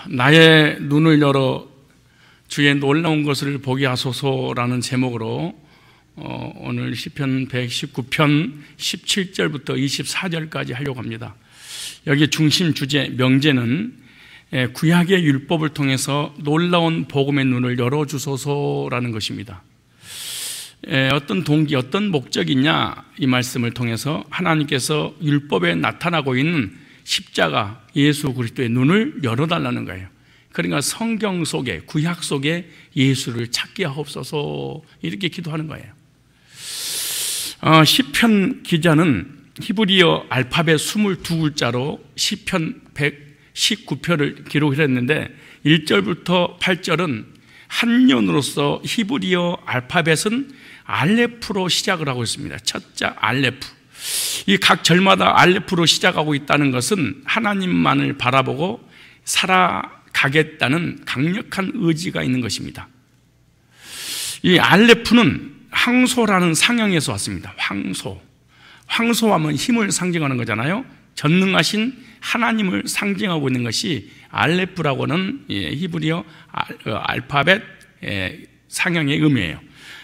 나의 눈을 열어 주의 놀라운 것을 보게 하소서라는 제목으로 오늘 시편 119편 17절부터 24절까지 하려고 합니다. 여기 중심 주제 명제는 구약의 율법을 통해서 놀라운 복음의 눈을 열어주소서라는 것입니다. 어떤 동기, 어떤 목적이냐, 이 말씀을 통해서 하나님께서 율법에 나타나고 있는 십자가 예수 그리스도의 눈을 열어달라는 거예요. 그러니까 성경 속에, 구약 속에 예수를 찾게 하옵소서, 이렇게 기도하는 거예요. 시편 기자는 히브리어 알파벳 22글자로 시편 119편을 기록했는데 1절부터 8절은 한 년으로서 히브리어 알파벳은 알레프로 시작을 하고 있습니다. 첫자 알레프. 이 각 절마다 알레프로 시작하고 있다는 것은 하나님만을 바라보고 살아가겠다는 강력한 의지가 있는 것입니다. 이 알레프는 황소라는 상형에서 왔습니다. 황소하면 힘을 상징하는 거잖아요. 전능하신 하나님을 상징하고 있는 것이 알레프라고는 히브리어 알파벳 상형의 의미예요.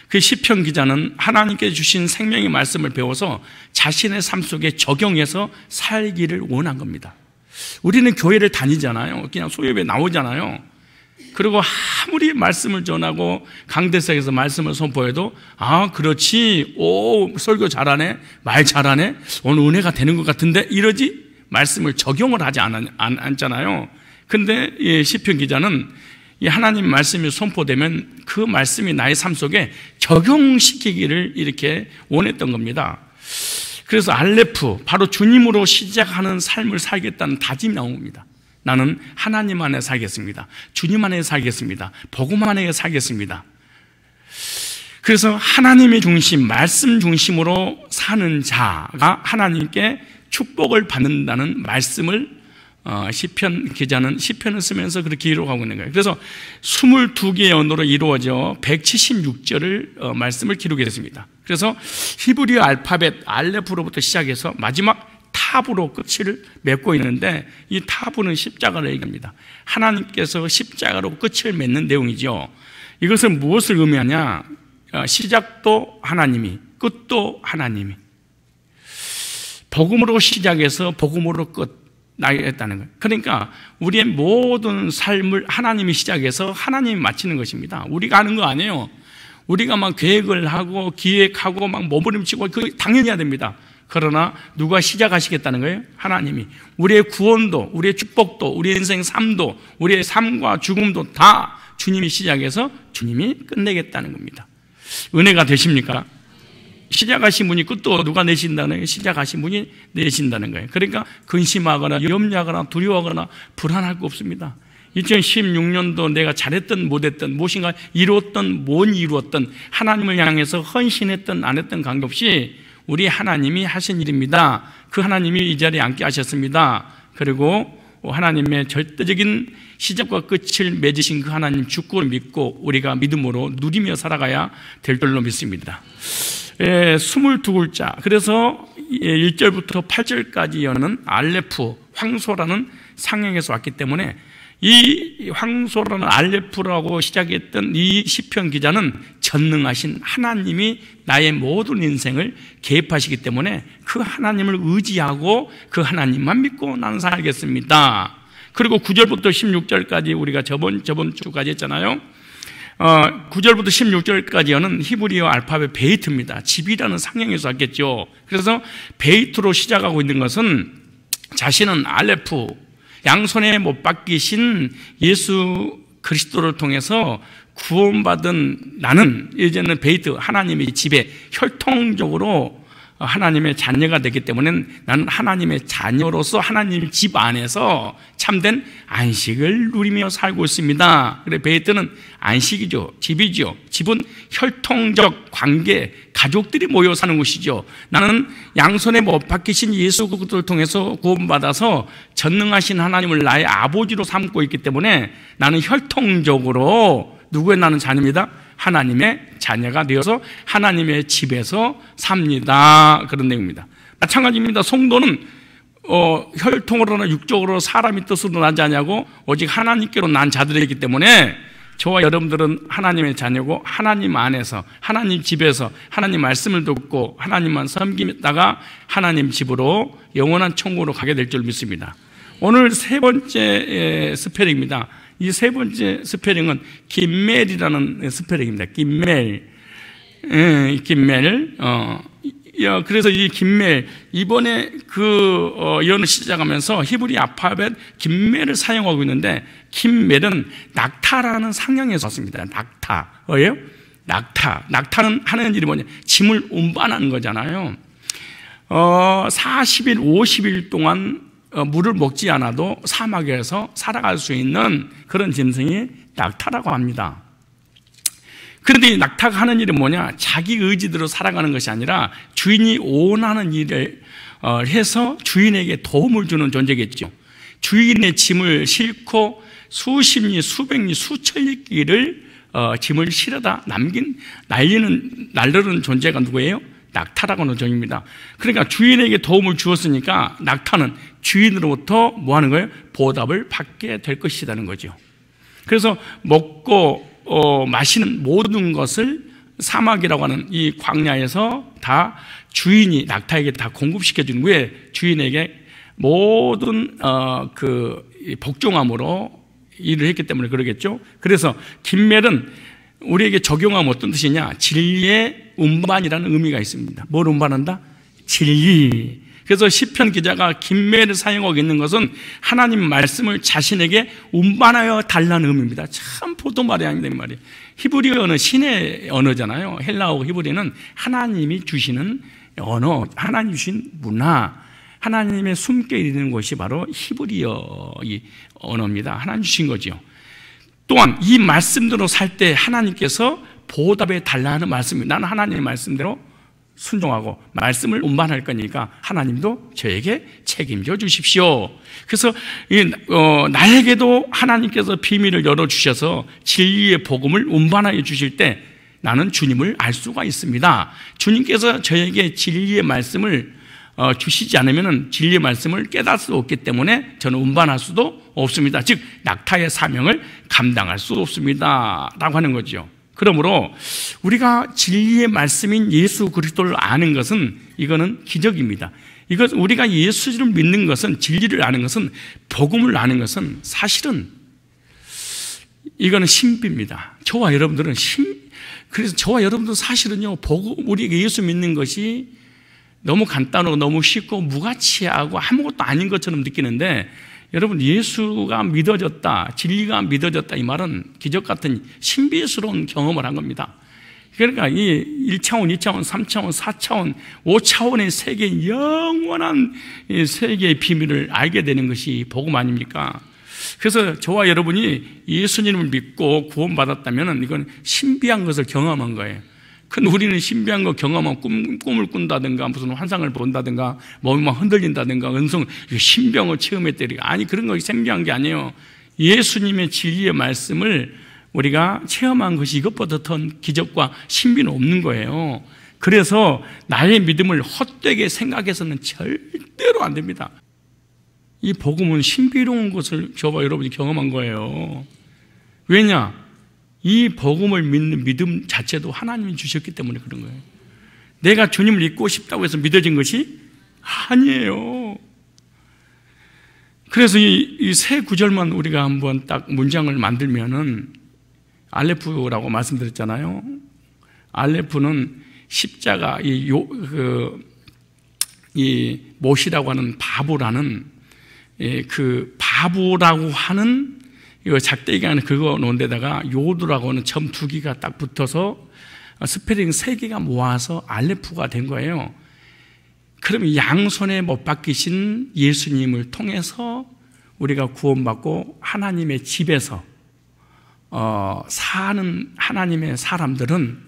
그 시편 기자는 하나님께 주신 생명의 말씀을 배워서 자신의 삶 속에 적용해서 살기를 원한 겁니다. 우리는 교회를 다니잖아요. 그냥 소예배 나오잖아요. 그리고 아무리 말씀을 전하고 강대석에서 말씀을 선포해도 그렇지, 설교 잘하네, 말 잘하네, 오늘 은혜가 되는 것 같은데, 이러지 말씀을 적용을 하지 않잖아요. 근데 시편 기자는 이 하나님 말씀이 선포되면 그 말씀이 나의 삶 속에 적용시키기를 이렇게 원했던 겁니다. 그래서 알레프, 바로 주님으로 시작하는 삶을 살겠다는 다짐이 나온 겁니다. 나는 하나님 안에 살겠습니다. 주님 안에 살겠습니다. 복음 안에 살겠습니다. 그래서 하나님의 중심, 말씀 중심으로 사는 자가 하나님께 축복을 받는다는 말씀을 시편 기자는 시편을 쓰면서 그렇게 기록하고 있는 거예요. 그래서 22개의 언어로 이루어져 176절을 말씀을 기록했습니다. 그래서 히브리어 알파벳 알레프로부터 시작해서 마지막 타브로 끝을 맺고 있는데, 이 타브는 십자가를 얘기합니다. 하나님께서 십자가로 끝을 맺는 내용이죠. 이것은 무엇을 의미하냐? 시작도 하나님이, 끝도 하나님이, 복음으로 시작해서 복음으로 끝 나겠다는 거예요. 그러니까 우리의 모든 삶을 하나님이 시작해서 하나님이 마치는 것입니다. 우리가 하는 거 아니에요. 우리가 막 계획을 하고 기획하고 막 몸부림치고, 그거 당연히 해야 됩니다. 그러나 누가 시작하시겠다는 거예요? 하나님이. 우리의 구원도, 우리의 축복도, 우리의 인생 삶도, 우리의 삶과 죽음도 다 주님이 시작해서 주님이 끝내겠다는 겁니다. 은혜가 되십니까? 시작하신 분이 끝도 누가 내신다는 거예요? 시작하신 분이 내신다는 거예요. 그러니까 근심하거나 염려하거나 두려워하거나 불안할 거 없습니다. 2016년도 내가 잘했든 못했든, 무엇인가 이루었든 못 이루었든, 하나님을 향해서 헌신했든 안 했든 관계없이 우리 하나님이 하신 일입니다. 그 하나님이 이 자리에 앉게 하셨습니다. 그리고 하나님의 절대적인 시작과 끝을 맺으신 그 하나님 축복을 믿고 우리가 믿음으로 누리며 살아가야 될 줄로 믿습니다. 22글자, 그래서 1절부터 8절까지 여는 알레프, 황소라는 상형에서 왔기 때문에 이 황소라는 알레프라고 시작했던 이 시편 기자는 전능하신 하나님이 나의 모든 인생을 개입하시기 때문에 그 하나님을 의지하고 그 하나님만 믿고 나는 살겠습니다. 그리고 9절부터 16절까지 우리가 저번 주까지 했잖아요. 9절부터 16절까지는 히브리어 알파벳 베이트입니다. 집이라는 상형에서 왔겠죠. 그래서 베이트로 시작하고 있는 것은 자신은 알레프, 양손에 못 박히신 예수 그리스도를 통해서 구원받은 나는 이제는 베이트, 하나님의 집에 혈통적으로 하나님의 자녀가 되기 때문에 나는 하나님의 자녀로서 하나님 집 안에서 참된 안식을 누리며 살고 있습니다. 그래, 베이트는 안식이죠. 집이죠. 집은 혈통적 관계, 가족들이 모여 사는 곳이죠. 나는 양손에 못 박히신 예수 그리스도를 통해서 구원받아서 전능하신 하나님을 나의 아버지로 삼고 있기 때문에 나는 혈통적으로 누구의 나는 자녀입니다. 하나님의 자녀가 되어서 하나님의 집에서 삽니다. 그런 내용입니다. 마찬가지입니다. 성도는 혈통으로나 육적으로 사람이 뜻으로 나지 않냐고 오직 하나님께로 난 자들이기 때문에 저와 여러분들은 하나님의 자녀고 하나님 안에서 하나님 집에서 하나님 말씀을 듣고 하나님만 섬기다가 하나님 집으로 영원한 천국으로 가게 될 줄 믿습니다. 오늘 세 번째 스페링입니다. 이 세 번째 스페링은 김멜이라는 스페링입니다. 김멜. 그래서 이 김멜, 이번에 예언을 시작하면서 히브리 알파벳 김멜을 사용하고 있는데, 김멜은 낙타라는 상형에서 왔습니다. 낙타예요? 낙타는 하는 일이 뭐냐? 짐을 운반하는 거잖아요. 40일, 50일 동안 물을 먹지 않아도 사막에서 살아갈 수 있는 그런 짐승이 낙타라고 합니다. 그런데 이 낙타가 하는 일은 뭐냐? 자기 의지대로 살아가는 것이 아니라 주인이 원하는 일을 해서 주인에게 도움을 주는 존재겠죠. 주인의 짐을 싣고 수십 리, 수백 리, 수천 리 길을 짐을 실어다 날르는 존재가 누구예요? 낙타라고 하는 존재입니다. 그러니까 주인에게 도움을 주었으니까 낙타는 주인으로부터 뭐 하는 거예요? 보답을 받게 될 것이라는 거죠. 그래서 먹고 마시는 모든 것을 사막이라고 하는 이 광야에서 다 주인이 낙타에게 다 공급시켜 주는 거예요. 주인에게 모든 복종함으로 일을 했기 때문에 그러겠죠. 그래서 김멜은 우리에게 적용하면 어떤 뜻이냐? 진리의 운반이라는 의미가 있습니다. 뭘 운반한다? 진리. 그래서 시편 기자가 김멜을 사용하고 있는 것은 하나님 말씀을 자신에게 운반하여 달라는 의미입니다. 참 보통 말이 아닌데 말이에요. 히브리어는 신의 언어잖아요. 헬라어 히브리는 하나님이 주시는 언어, 하나님 주신 문화, 하나님의 숨겨 있는 것이 바로 히브리어 이 언어입니다. 하나님 주신 거죠. 또한 이 말씀대로 살 때 하나님께서 보답해 달라는 말씀입니다. 나는 하나님의 말씀대로 순종하고 말씀을 운반할 거니까 하나님도 저에게 책임져 주십시오. 그래서 나에게도 하나님께서 비밀을 열어주셔서 진리의 복음을 운반하여 주실 때 나는 주님을 알 수가 있습니다. 주님께서 저에게 진리의 말씀을 주시지 않으면 진리의 말씀을 깨달을 수 없기 때문에 저는 운반할 수도 없습니다. 즉 낙타의 사명을 감당할 수 없습니다 라고 하는 거죠. 그러므로 우리가 진리의 말씀인 예수 그리스도를 아는 것은 이거는 기적입니다. 우리가 예수를 믿는 것은, 진리를 아는 것은, 복음을 아는 것은 사실은 이거는 신비입니다. 그래서 저와 여러분들 사실은요, 우리에게 예수 믿는 것이 너무 간단하고 너무 쉽고 무가치하고 아무것도 아닌 것처럼 느끼는데, 여러분 예수가 믿어졌다, 진리가 믿어졌다 이 말은 기적 같은 신비스러운 경험을 한 겁니다. 그러니까 이 1차원, 2차원, 3차원, 4차원, 5차원의 세계의 영원한 세계의 비밀을 알게 되는 것이 복음 아닙니까? 그래서 저와 여러분이 예수님을 믿고 구원받았다면 이건 신비한 것을 경험한 거예요. 근데 우리는 신비한 거 경험하면 꿈을 꾼다든가 무슨 환상을 본다든가 몸이 막 흔들린다든가 신병을 체험했다든가, 아니 그런 거 신비한 게 아니에요. 예수님의 진리의 말씀을 우리가 체험한 것이 이것보다 더 기적과 신비는 없는 거예요. 그래서 나의 믿음을 헛되게 생각해서는 절대로 안 됩니다. 이 복음은 신비로운 것을 저와 여러분이 경험한 거예요. 왜냐? 이 복음을 믿는 믿음 자체도 하나님이 주셨기 때문에 그런 거예요. 내가 주님을 믿고 싶다고 해서 믿어진 것이 아니에요. 그래서 이 세 구절만 우리가 한번 딱 문장을 만들면은, 알레프라고 말씀드렸잖아요. 알레프는 십자가, 이 못이라고 하는 바보라는, 그 바보라고 하는 이거 작대기가 하는 그거 놓은 데다가 요드라고 하는 점 2개가 딱 붙어서 스페링 3개가 모아서 알레프가 된 거예요. 그러면 양손에 못 박히신 예수님을 통해서 우리가 구원받고 하나님의 집에서 사는 하나님의 사람들은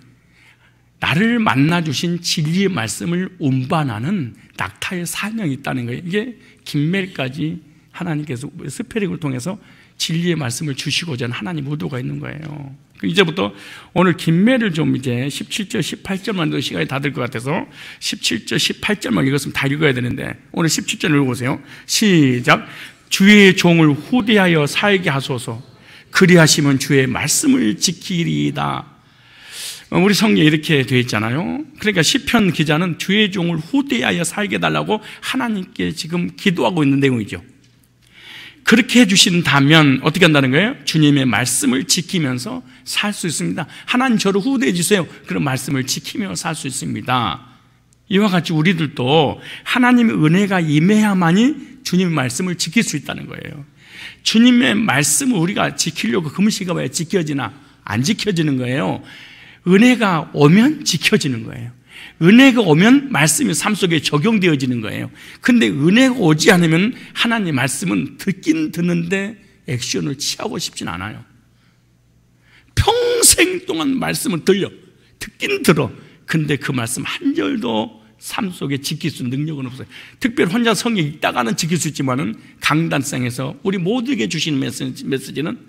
나를 만나주신 진리의 말씀을 운반하는 낙타의 사명이 있다는 거예요. 이게 김멜까지 하나님께서 스페링을 통해서 진리의 말씀을 주시고자 하는 하나님 의도가 있는 거예요. 이제부터 오늘 김매를 좀 이제 17절, 18절만 더 시간이 다 될 것 같아서 17절, 18절만 읽었으면 다 읽어야 되는데 오늘 17절 읽어보세요. 시작. 주의 종을 후대하여 살게 하소서. 그리하시면 주의 말씀을 지키리이다. 우리 성경에 이렇게 되어 있잖아요. 그러니까 시편 기자는 주의 종을 후대하여 살게 해달라고 하나님께 지금 기도하고 있는 내용이죠. 그렇게 해주신다면 어떻게 한다는 거예요? 주님의 말씀을 지키면서 살 수 있습니다. 하나님 저를 후대해 주세요. 그런 말씀을 지키며 살 수 있습니다. 이와 같이 우리들도 하나님의 은혜가 임해야만이 주님의 말씀을 지킬 수 있다는 거예요. 주님의 말씀을 우리가 지키려고 금식이 왜 지켜지나? 안 지켜지는 거예요. 은혜가 오면 지켜지는 거예요. 은혜가 오면 말씀이 삶 속에 적용되어지는 거예요. 근데 은혜가 오지 않으면 하나님의 말씀은 듣긴 듣는데 액션을 취하고 싶진 않아요. 평생 동안 말씀을 듣긴 들어. 근데 그 말씀 한 절도 삶 속에 지킬 수 있는 능력은 없어요. 특별히 혼자 성경 읽다가는 지킬 수 있지만은 강단상에서 우리 모두에게 주시는 메시지는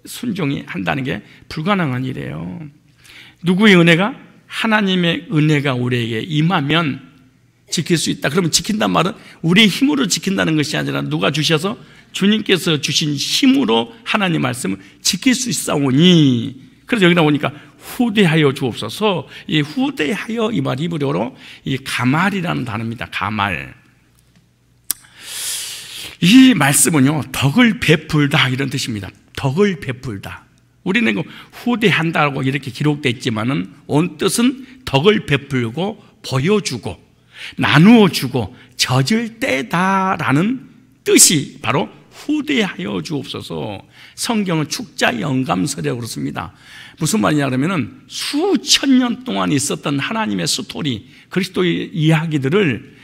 순종이 한다는 게 불가능한 일이에요. 누구의 은혜가? 하나님의 은혜가 우리에게 임하면 지킬 수 있다. 그러면 지킨단 말은 우리의 힘으로 지킨다는 것이 아니라 누가 주셔서 주님께서 주신 힘으로 하나님 말씀을 지킬 수 있사오니. 그래서 여기 나오니까 후대하여 주옵소서. 이 후대하여 이 말 히브리어로 이 가말이라는 단어입니다. 가말. 이 말씀은요, 덕을 베풀다 이런 뜻입니다. 덕을 베풀다. 우리는 후대한다고 이렇게 기록되어 있지만은 온 뜻은 덕을 베풀고 보여주고 나누어주고 젖을 떼다라는 뜻이 바로 후대하여 주옵소서. 성경은 축자 영감서라고 그렇습니다. 무슨 말이냐 그러면은 수천 년 동안 있었던 하나님의 스토리, 그리스도의 이야기들을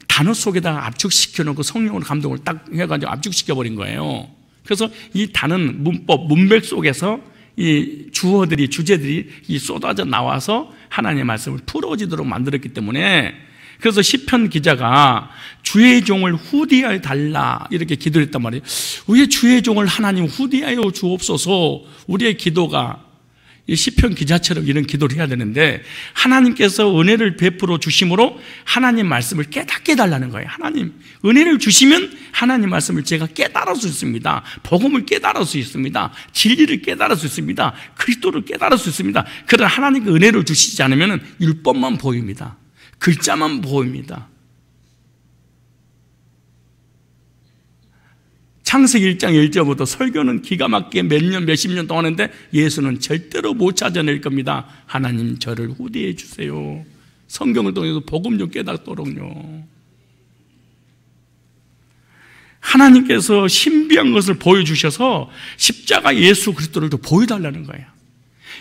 단어 속에다가 압축시켜 놓고 성령으로 감동을 딱 해가지고 압축시켜 버린 거예요. 그래서 이 단은 문법, 문맥 속에서 이 주어들이, 주제들이 이 쏟아져 나와서 하나님의 말씀을 풀어지도록 만들었기 때문에, 그래서 시편 기자가 주의 종을 후대하여 달라 이렇게 기도를 했단 말이에요. 왜 주의 종을 하나님 후대하여 주옵소서. 우리의 기도가 이 시편 기자처럼 이런 기도를 해야 되는데, 하나님께서 은혜를 베풀어 주심으로 하나님 말씀을 깨닫게 해달라는 거예요. 하나님 은혜를 주시면 하나님 말씀을 제가 깨달을 수 있습니다. 복음을 깨달을 수 있습니다. 진리를 깨달을 수 있습니다. 그리스도를 깨달을 수 있습니다. 그러나 하나님께 은혜를 주시지 않으면 율법만 보입니다. 글자만 보입니다. 창세기 1장 1절부터 설교는 기가 막히게 몇 년, 몇십 년 동안 했는데 예수는 절대로 못 찾아낼 겁니다. 하나님 저를 후대해 주세요. 성경을 통해서 복음 좀 깨닫도록요. 하나님께서 신비한 것을 보여주셔서 십자가 예수 그리스도를 더 보여달라는 거예요.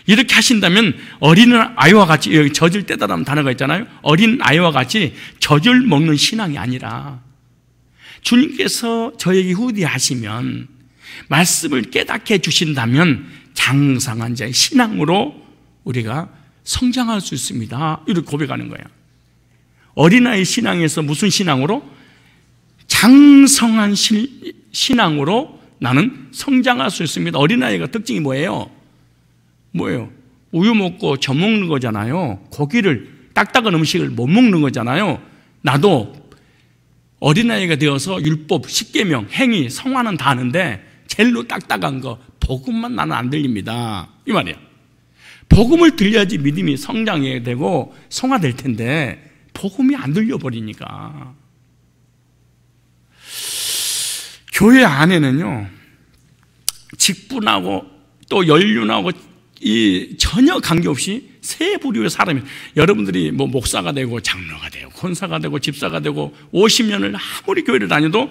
이렇게 하신다면 어린 아이와 같이, 여기 젖을 떼다라는 단어가 있잖아요. 어린 아이와 같이 젖을 먹는 신앙이 아니라 주님께서 저에게 후대하시면, 말씀을 깨닫게 해주신다면 장성한 자의 신앙으로 우리가 성장할 수 있습니다. 이렇게 고백하는 거예요. 어린아이 신앙에서 무슨 신앙으로? 장성한 신앙으로 나는 성장할 수 있습니다. 어린아이가 특징이 뭐예요? 우유 먹고 젖 먹는 거잖아요. 고기를, 딱딱한 음식을 못 먹는 거잖아요. 나도 어린아이가 되어서 율법, 십계명, 행위, 성화는 다 아는데 제일로 딱딱한 거 복음만 나는 안 들립니다. 이 말이야. 복음을 들려야지 믿음이 성장해야 되고 성화될 텐데 복음이 안 들려버리니까. 교회 안에는요, 직분하고 또 연륜하고 이 전혀 관계없이 세 부류의 사람이, 여러분들이 뭐 목사가 되고 장로가 되고 권사가 되고 집사가 되고 50년을 아무리 교회를 다녀도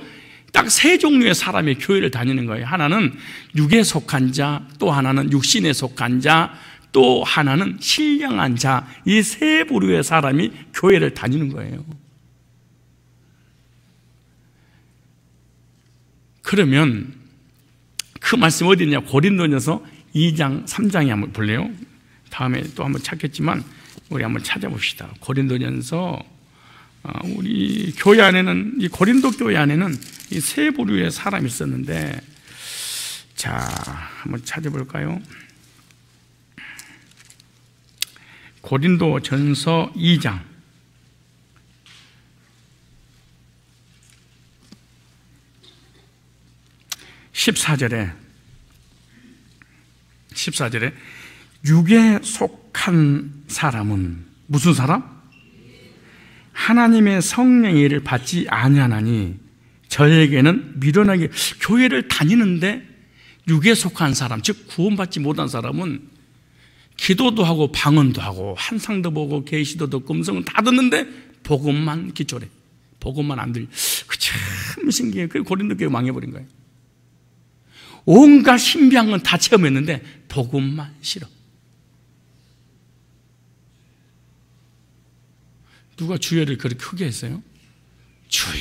딱 세 종류의 사람이 교회를 다니는 거예요. 하나는 육에 속한 자, 또 하나는 육신에 속한 자, 또 하나는 신령한 자. 이 세 부류의 사람이 교회를 다니는 거예요. 그러면 그 말씀 어디 있냐? 고린도전서 2장, 3장에 한번 볼래요? 다음에 또 한번 찾겠지만 우리 한번 찾아봅시다. 고린도전서 우리 교회 안에는, 이 고린도 교회 안에는 이 세 부류의 사람이 있었는데, 자, 한번 찾아볼까요? 고린도 전서 2장 14절에 육에 속한 사람은 무슨 사람? 하나님의 성령의 일을 받지 아니하나니 저에게는 미련하게. 교회를 다니는데 육에 속한 사람, 즉 구원받지 못한 사람은 기도도 하고 방언도 하고 환상도 보고 계시도 듣고 음성은 다 듣는데 복음만 기초래. 복음만 안 들려. 참 신기해요. 그 고린도 교회 망해버린 거예요. 온갖 신비한 건 다 체험했는데 복음만 싫어. 누가 주여를 그렇게 크게 했어요? 주여,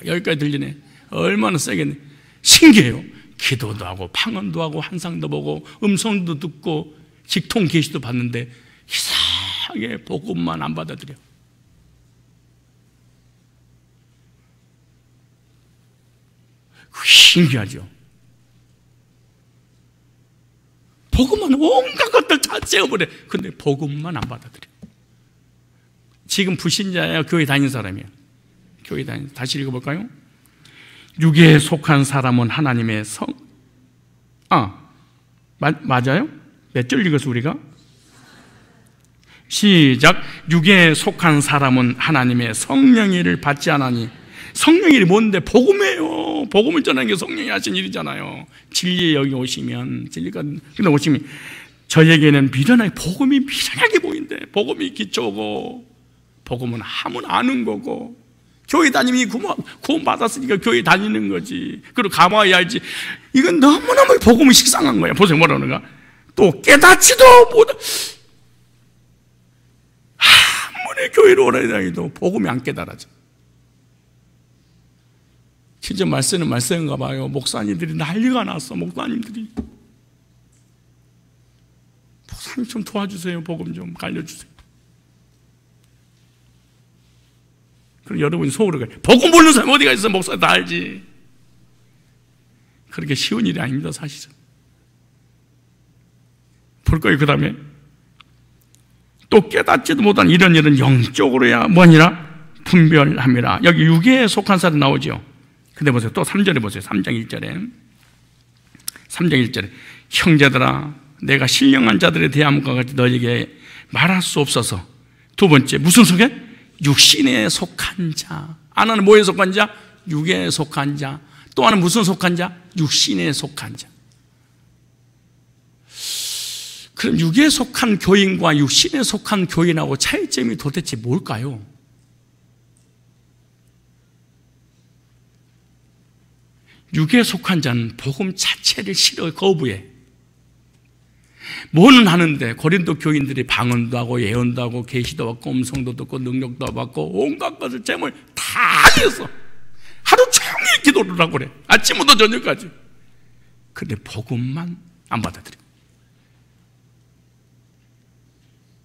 여기까지 들리네. 얼마나 세겠네. 신기해요. 기도도 하고 방언도 하고 환상도 보고 음성도 듣고 직통 계시도 받는데 이상하게 복음만 안 받아들여. 신기하죠. 복음만 온갖 것들 다 째어버려. 근데 복음만 안 받아들여. 지금 불신자예요? 교회 다니는 사람이에요? 교회 다니는. 다시 읽어볼까요? 육에 속한 사람은 하나님의 맞아요? 몇 절 읽었어 우리가? 시작. 육에 속한 사람은 하나님의 성령의 일을 받지 않으니. 성령의 일이 뭔데? 복음이에요. 복음을 전하는 게 성령이 하신 일이잖아요. 진리에 여기 오시면, 진리가 오시면 저에게는 미련하게, 복음이 미련하게 보인대. 복음이 기초고 복음은 하면 아는 거고, 교회 다니면 구원 받았으니까 교회 다니는 거지. 그리고 가봐야 알지. 이건 너무너무 복음이 식상한 거야. 보세요, 뭐라는가? 또 깨닫지도 못한, 아무리 교회로 오래 다니도 복음이 안 깨달아져. 진짜 말씀은 말씀인가 봐요. 목사님들이 난리가 났어. 목사님들이 목사님 좀 도와주세요. 복음 좀 알려주세요. 그럼 여러분이 속으로 가요. 복음 모르는 사람 어디가 있어? 목사 다 알지. 그렇게 쉬운 일이 아닙니다, 사실은. 볼 거예요. 그 다음에 또 깨닫지도 못한 이런 일은 영적으로야 뭐니라 분별함이라. 여기 육에 속한 사람 나오죠. 근데 보세요. 또 3절에 보세요. 3장 1절에 형제들아, 내가 신령한 자들에 대함과 같이 너에게 말할 수 없어서. 두 번째, 무슨 속에? 육신에 속한 자. 하나는 뭐에 속한 자? 육에 속한 자. 또 하나는 무슨 속한 자? 육신에 속한 자. 그럼 육에 속한 교인과 육신에 속한 교인하고 차이점이 도대체 뭘까요? 육에 속한 자는 복음 자체를 싫어 거부해. 뭐는 하는데 고린도 교인들이 방언도 하고 예언도 하고 계시도 받고 음성도 듣고 능력도 받고 온갖 것을 제물 다 했어. 하루 종일 기도를 하고 그래. 아침부터 저녁까지. 근데 복음만 안 받아들여.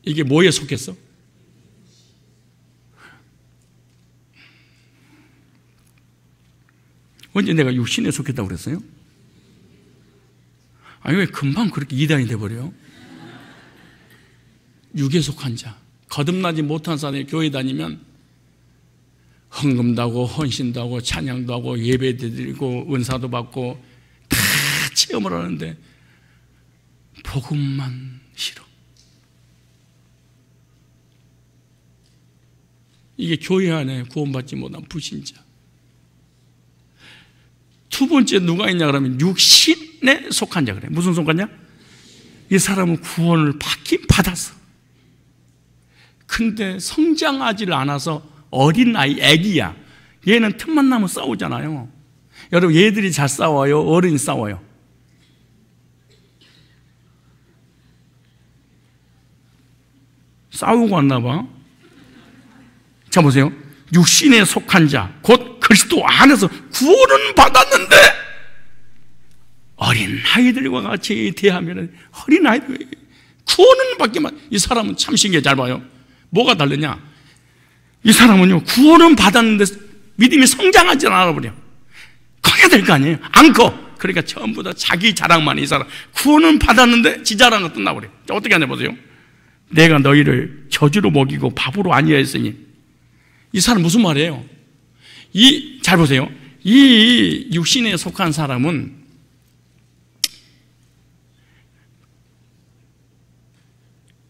이게 뭐에 속했어? 언제 내가 육신에 속했다고 그랬어요? 아니, 왜 금방 그렇게 이단이 돼버려요? 육에 속한 자. 거듭나지 못한 사람이 교회 다니면 헌금도 하고 헌신도 하고 찬양도 하고 예배도 드리고 은사도 받고 다 체험을 하는데 복음만 싫어. 이게 교회 안에 구원받지 못한 불신자. 두 번째 누가 있냐 그러면 육신에 속한 자 그래. 무슨 속한 자? 이 사람은 구원을 받긴 받았어. 근데 성장하지를 않아서 어린 아이, 애기야. 얘는 틈만 나면 싸우잖아요. 여러분, 얘들이 잘 싸워요? 어른이 싸워요? 싸우고 왔나 봐. 자, 보세요. 육신에 속한 자, 곧 그리스도 안에서 구원은 받았는데 어린 아이들과 같이 대하면 어린 아이들 구원은 받기만. 이 사람은 참 신기해. 잘 봐요. 뭐가 다르냐? 이 사람은요, 구원은 받았는데 믿음이 성장하지 않아버려. 커야 될 거 아니에요? 안 커. 그러니까 전부 다 자기 자랑만. 이 사람 구원은 받았는데 지 자랑은 끝나버려. 어떻게 하냐 보세요. 내가 너희를 저주로 먹이고 밥으로 아니하 했으니. 이 사람 무슨 말이에요? 잘 보세요. 이 육신에 속한 사람은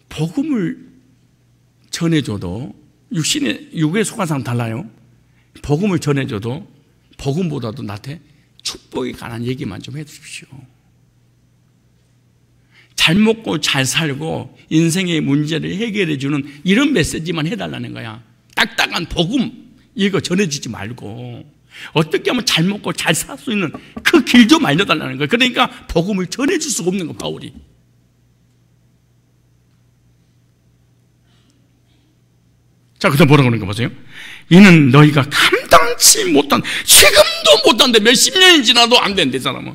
복음을 전해줘도, 육에 속한 사람 달라요. 복음을 전해줘도 복음보다도 나한테 축복에 관한 얘기만 좀 해주십시오. 잘 먹고 잘 살고 인생의 문제를 해결해 주는 이런 메시지만 해달라는 거야. 딱딱한 복음 이거 전해주지 말고 어떻게 하면 잘 먹고 잘 살 수 있는 그 길 좀 알려달라는 거야. 그러니까 복음을 전해줄 수가 없는 거, 바울이. 자, 그래서 뭐라고 그러는 거 보세요. 이는 너희가 감당치 못한, 지금도 못한데 몇십 년이 지나도 안 된대, 사람은.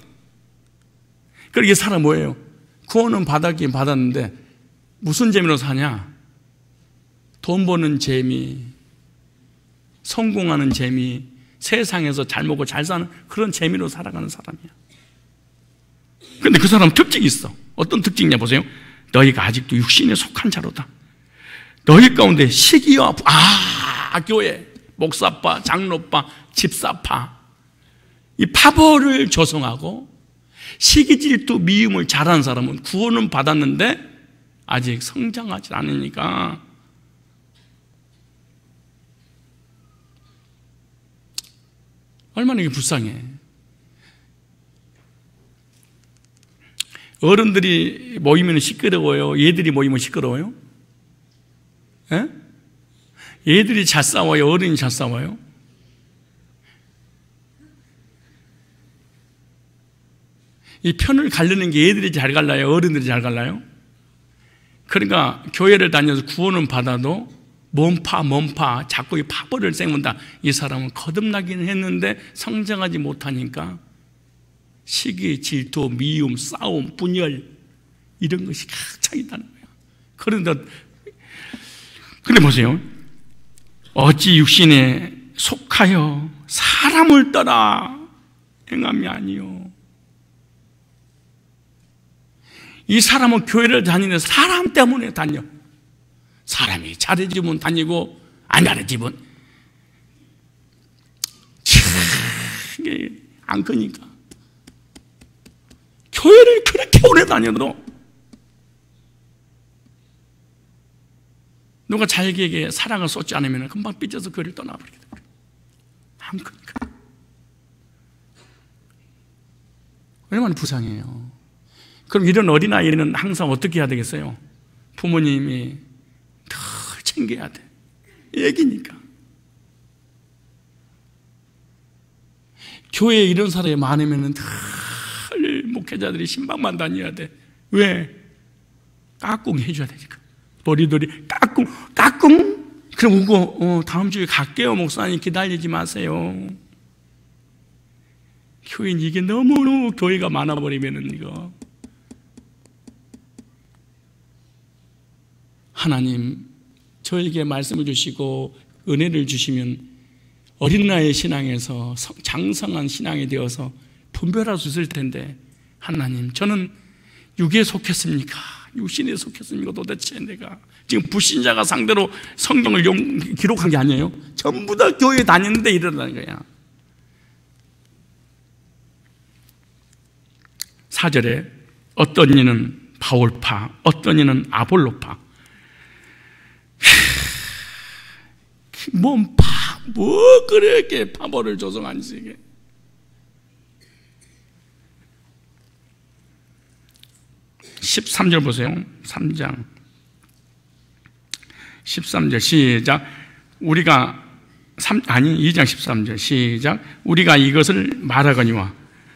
그러게 사람 뭐예요? 구원은 받았긴 받았는데 무슨 재미로 사냐? 돈 버는 재미, 성공하는 재미, 세상에서 잘 먹고 잘 사는 그런 재미로 살아가는 사람이야. 근데 그 사람은 특징이 있어. 어떤 특징이냐 보세요. 너희가 아직도 육신에 속한 자로다. 너희 가운데 시기와 교회 목사파, 장로파, 집사파 이 파벌을 조성하고 시기, 질투, 미움을 잘하는 사람은 구원은 받았는데 아직 성장하지 않으니까 얼마나 이게 불쌍해. 어른들이 모이면 시끄러워요? 얘들이 모이면 시끄러워요? 예? 얘들이 잘 싸워요? 어른이 잘 싸워요? 이 편을 가르는 게 얘들이 잘 갈라요? 어른들이 잘 갈라요? 그러니까 교회를 다녀서 구원은 받아도 몸파 자꾸 이 파벌을 세운다. 이 사람은 거듭나기는 했는데 성장하지 못하니까 시기, 질투, 미움, 싸움, 분열 이런 것이 꽉 차 있다는 거야. 그런데 보세요. 어찌 육신에 속하여 사람을 따라 행함이 아니요. 이 사람은 교회를 다니는 사람 때문에 다녀. 사람이 잘해주면 다니고 안 잘해주면 안 크니까. 교회를 그렇게 오래 다녀도 누가 자기에게 사랑을 쏟지 않으면 금방 삐져서 교회를 떠나버리게 됩니다. 안 크니까. 얼마나 불쌍해요. 그럼 이런 어린아이는 항상 어떻게 해야 되겠어요? 부모님이 더 챙겨야 돼. 애기니까. 교회에 이런 사람이 많으면 늘 목회자들이 신방만 다녀야 돼. 왜? 까꿍 해줘야 되니까. 머리들이 까꿍? 그럼 우고 다음 주에 갈게요. 목사님 기다리지 마세요. 교인 이게 너무 교회가 많아버리면은 이거 하나님 저에게 말씀을 주시고 은혜를 주시면 어린 나이의 신앙에서 장성한 신앙이 되어서 분별할 수 있을 텐데 하나님 저는 육에 속했습니까? 육신에 속했습니까? 도대체 내가 지금 불신자가 상대로 성경을 기록한 게 아니에요. 전부 다 교회 다니는데 이러다는 거야. 4절에 어떤 이는 바울파, 어떤 이는 아볼로파. 뭐 그렇게 파벌을 조성하는지 이게. (13절) 보세요. 3장 13절 시작. 2장 13절 시작. 우리가 이것을 말하거니와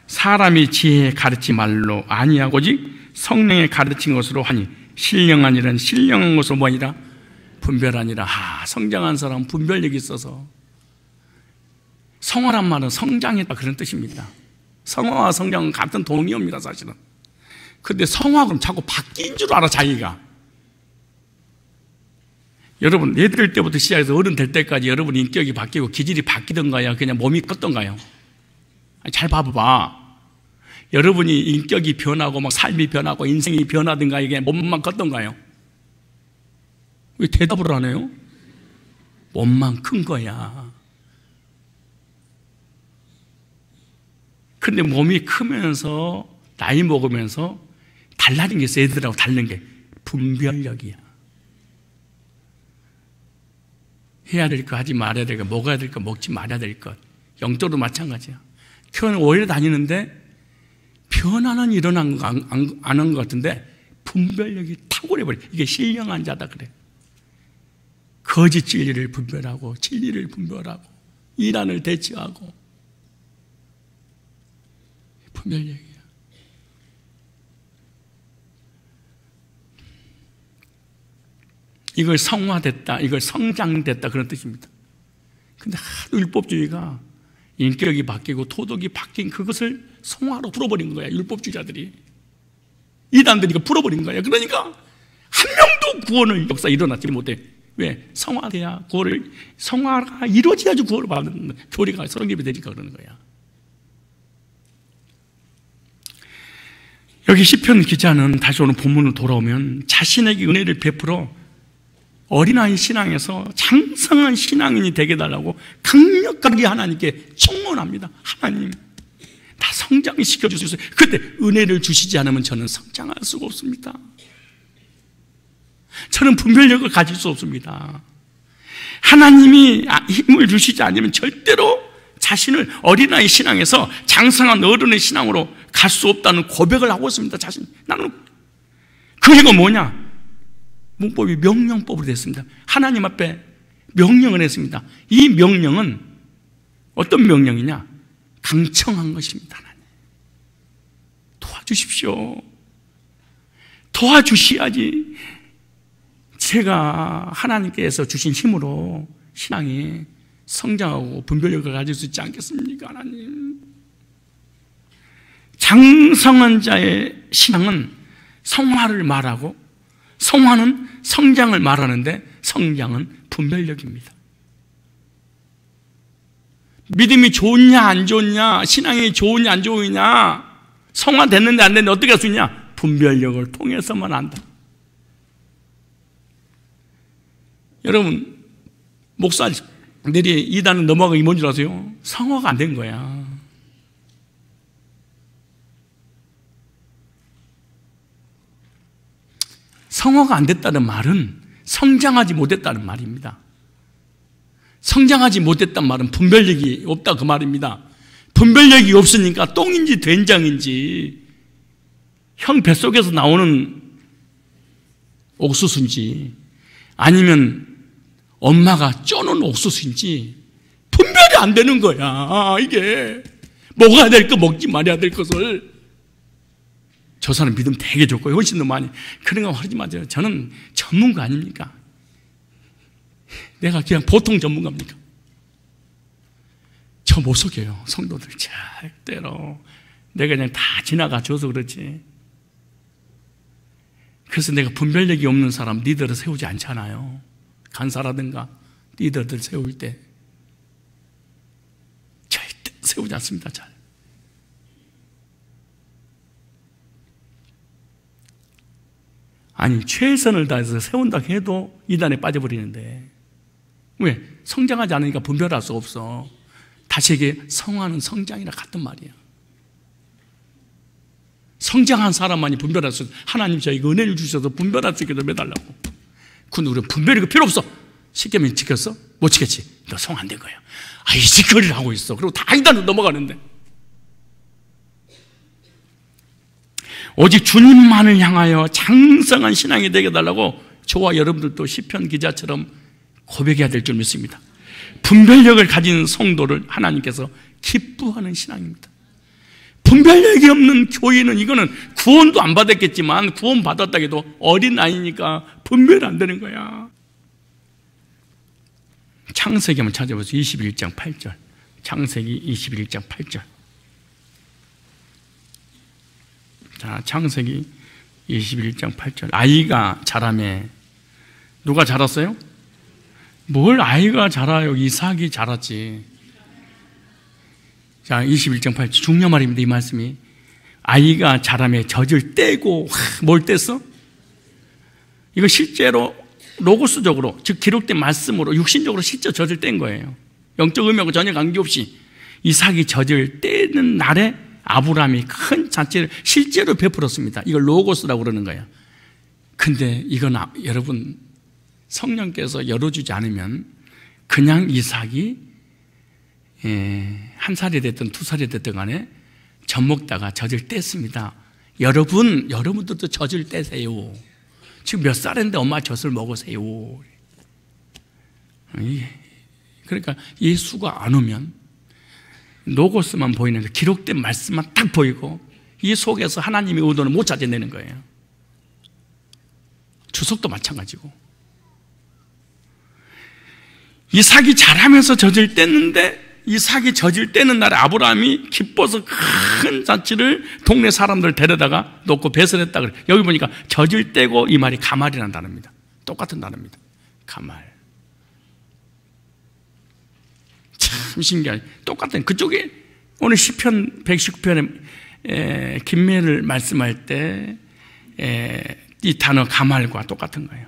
사람이 지혜에 가르치 말로 아니하고 오직 성령에 가르친 것으로 하니 신령한 일은 신령한 것으로 뭐니라 분별하니라. 성장한 사람은 분별력이 있어서. 성화란 말은 성장했다 그런 뜻입니다. 성화와 성장은 같은 동의어입니다 사실은. 근데 성화 그럼 자꾸 바뀐 줄 알아 자기가. 여러분, 애들 때부터 시작해서 어른 될 때까지 여러분 인격이 바뀌고 기질이 바뀌던가요? 그냥 몸이 컸던가요? 잘 봐봐. 여러분이 인격이 변하고 막 삶이 변하고 인생이 변하든가 이게 몸만 컸던가요? 왜 대답을 안 해요? 몸만 큰 거야. 근데 몸이 크면서 나이 먹으면서 달라진 게 있어. 애들하고 다른 게 분별력이야. 해야 될 거 하지 말아야 될 거, 먹어야 될 거 먹지 말아야 될 것. 영적으로 마찬가지야. 교회는 오래 다니는데 변화는 일어난 거 안 한 것 같은데 분별력이 탁월해버려. 이게 신령한 자다 그래. 거짓 진리를 분별하고 진리를 분별하고 이란을 대처하고 분별력이야. 이걸 성화됐다, 이걸 성장됐다 그런 뜻입니다. 근데 하도 율법주의가 인격이 바뀌고 도덕이 바뀐 그것을 성화로 풀어버린 거야. 율법주의자들이, 이단들이 이거 풀어버린 거야. 그러니까 한 명도 구원을 역사 일어나지 못해. 왜? 성화돼야 구원을, 성화가 이루어져야지 구원을 받는, 교리가 성립이 되니까 그러는 거야. 여기 시편 기자는 다시 오늘 본문으로 돌아오면 자신에게 은혜를 베풀어 어린아이 신앙에서 장성한 신앙인이 되게 해달라고 강력하게 하나님께 청원합니다. 하나님, 다 성장시켜 주셔서. 그때 은혜를 주시지 않으면 저는 성장할 수가 없습니다. 저는 분별력을 가질 수 없습니다. 하나님이 힘을 주시지 않으면 절대로 자신을 어린아이 신앙에서 장성한 어른의 신앙으로 갈 수 없다는 고백을 하고 있습니다. 자신. 나는 그 이유가 뭐냐? 문법이 명령법으로 됐습니다. 하나님 앞에 명령을 했습니다. 이 명령은 어떤 명령이냐? 강청한 것입니다. 하나님, 도와주십시오. 도와주셔야지 제가 하나님께서 주신 힘으로 신앙이 성장하고 분별력을 가질 수 있지 않겠습니까? 하나님, 장성한 자의 신앙은 성화를 말하고 성화는 성장을 말하는데 성장은 분별력입니다. 믿음이 좋냐 안 좋냐, 신앙이 좋으냐 안 좋으냐, 성화 됐는데 안 됐는데 어떻게 할 수 있냐? 분별력을 통해서만 안다. 여러분, 목사들이 이단을 넘어가기 뭔 줄 아세요? 성화가 안 된 거야. 성화가 안 됐다는 말은 성장하지 못했다는 말입니다. 성장하지 못했다는 말은 분별력이 없다 그 말입니다. 분별력이 없으니까 똥인지 된장인지, 형 뱃속에서 나오는 옥수수인지 아니면 엄마가 쪄놓은 옥수수인지 분별이 안 되는 거야. 이게 먹어야 될 거 먹지 말아야 될 것을. 저 사람 믿음 되게 좋고 훨씬 더 많이 그런 거 하지 마세요. 저는 전문가 아닙니까? 내가 그냥 보통 전문가입니까? 저 못 속여요. 성도들 절대로. 내가 그냥 다 지나가 줘서 그렇지. 그래서 내가 분별력이 없는 사람 리더를 세우지 않잖아요. 간사라든가 리더들 세울 때 절대 세우지 않습니다. 잘. 아니, 최선을 다해서 세운다고 해도 이단에 빠져버리는데, 왜? 성장하지 않으니까 분별할 수 없어. 다시 얘기해, 성화는 성장이랑 같은 말이야. 성장한 사람만이 분별할 수 있어. 하나님 저에게 은혜를 주셔서 분별할 수 있게 좀 해달라고. 근데 우리는 분별이 필요 없어. 십계명 지켰어? 못 지켰지? 너 성 안 된 거야. 이 짓거리를 하고 있어. 그리고 다 이단으로 넘어가는데. 오직 주님만을 향하여 장성한 신앙이 되게 해달라고 저와 여러분들도 시편 기자처럼 고백해야 될 줄 믿습니다. 분별력을 가진 성도를 하나님께서 기뻐하는 신앙입니다. 분별력이 없는 교인은, 이거는 구원도 안 받았겠지만 구원 받았다 해도 어린아이니까 분별 안 되는 거야. 창세기 한번 찾아보세요. 21장 8절. 창세기 21장 8절. 자, 창세기 21장 8절. 아이가 자라매. 누가 자랐어요? 뭘 아이가 자라요? 이삭이 자랐지. 자, 21.8 중요한 말입니다. 이 말씀이. 아이가 자라며 젖을 떼고, 뭘 뗐어? 이거 실제로 로고스적으로, 즉 기록된 말씀으로 육신적으로 실제 젖을 뗀 거예요. 영적 의미하고 전혀 관계없이 이삭이 젖을 떼는 날에 아브라함이 큰 잔치를 실제로 베풀었습니다. 이걸 로고스라고 그러는 거예요. 근데 이건 여러분, 성령께서 열어주지 않으면 그냥 이삭이 1살이 됐든 2살이 됐든 간에 젖 먹다가 젖을 뗐습니다. 여러분들도 젖을 떼세요. 지금 몇 살인데 엄마 젖을 먹으세요. 그러니까 예수가 안 오면 로고스만 보이는 거, 기록된 말씀만 딱 보이고 이 속에서 하나님의 의도는 못 찾아내는 거예요. 주석도 마찬가지고. 이삭이 자라면서 젖을 뗐는데, 이삭이 젖을 떼는 날에 아브라함이 기뻐서 큰 잔치를 동네 사람들 데려다가 놓고 배설했다 그래. 여기 보니까 젖을 떼고 이 말이 가말이라는 단어입니다. 똑같은 단어입니다. 가말. 참 신기하죠. 똑같은, 그쪽에 오늘 시편 119편에 김매를 말씀할 때 이 단어 가말과 똑같은 거예요.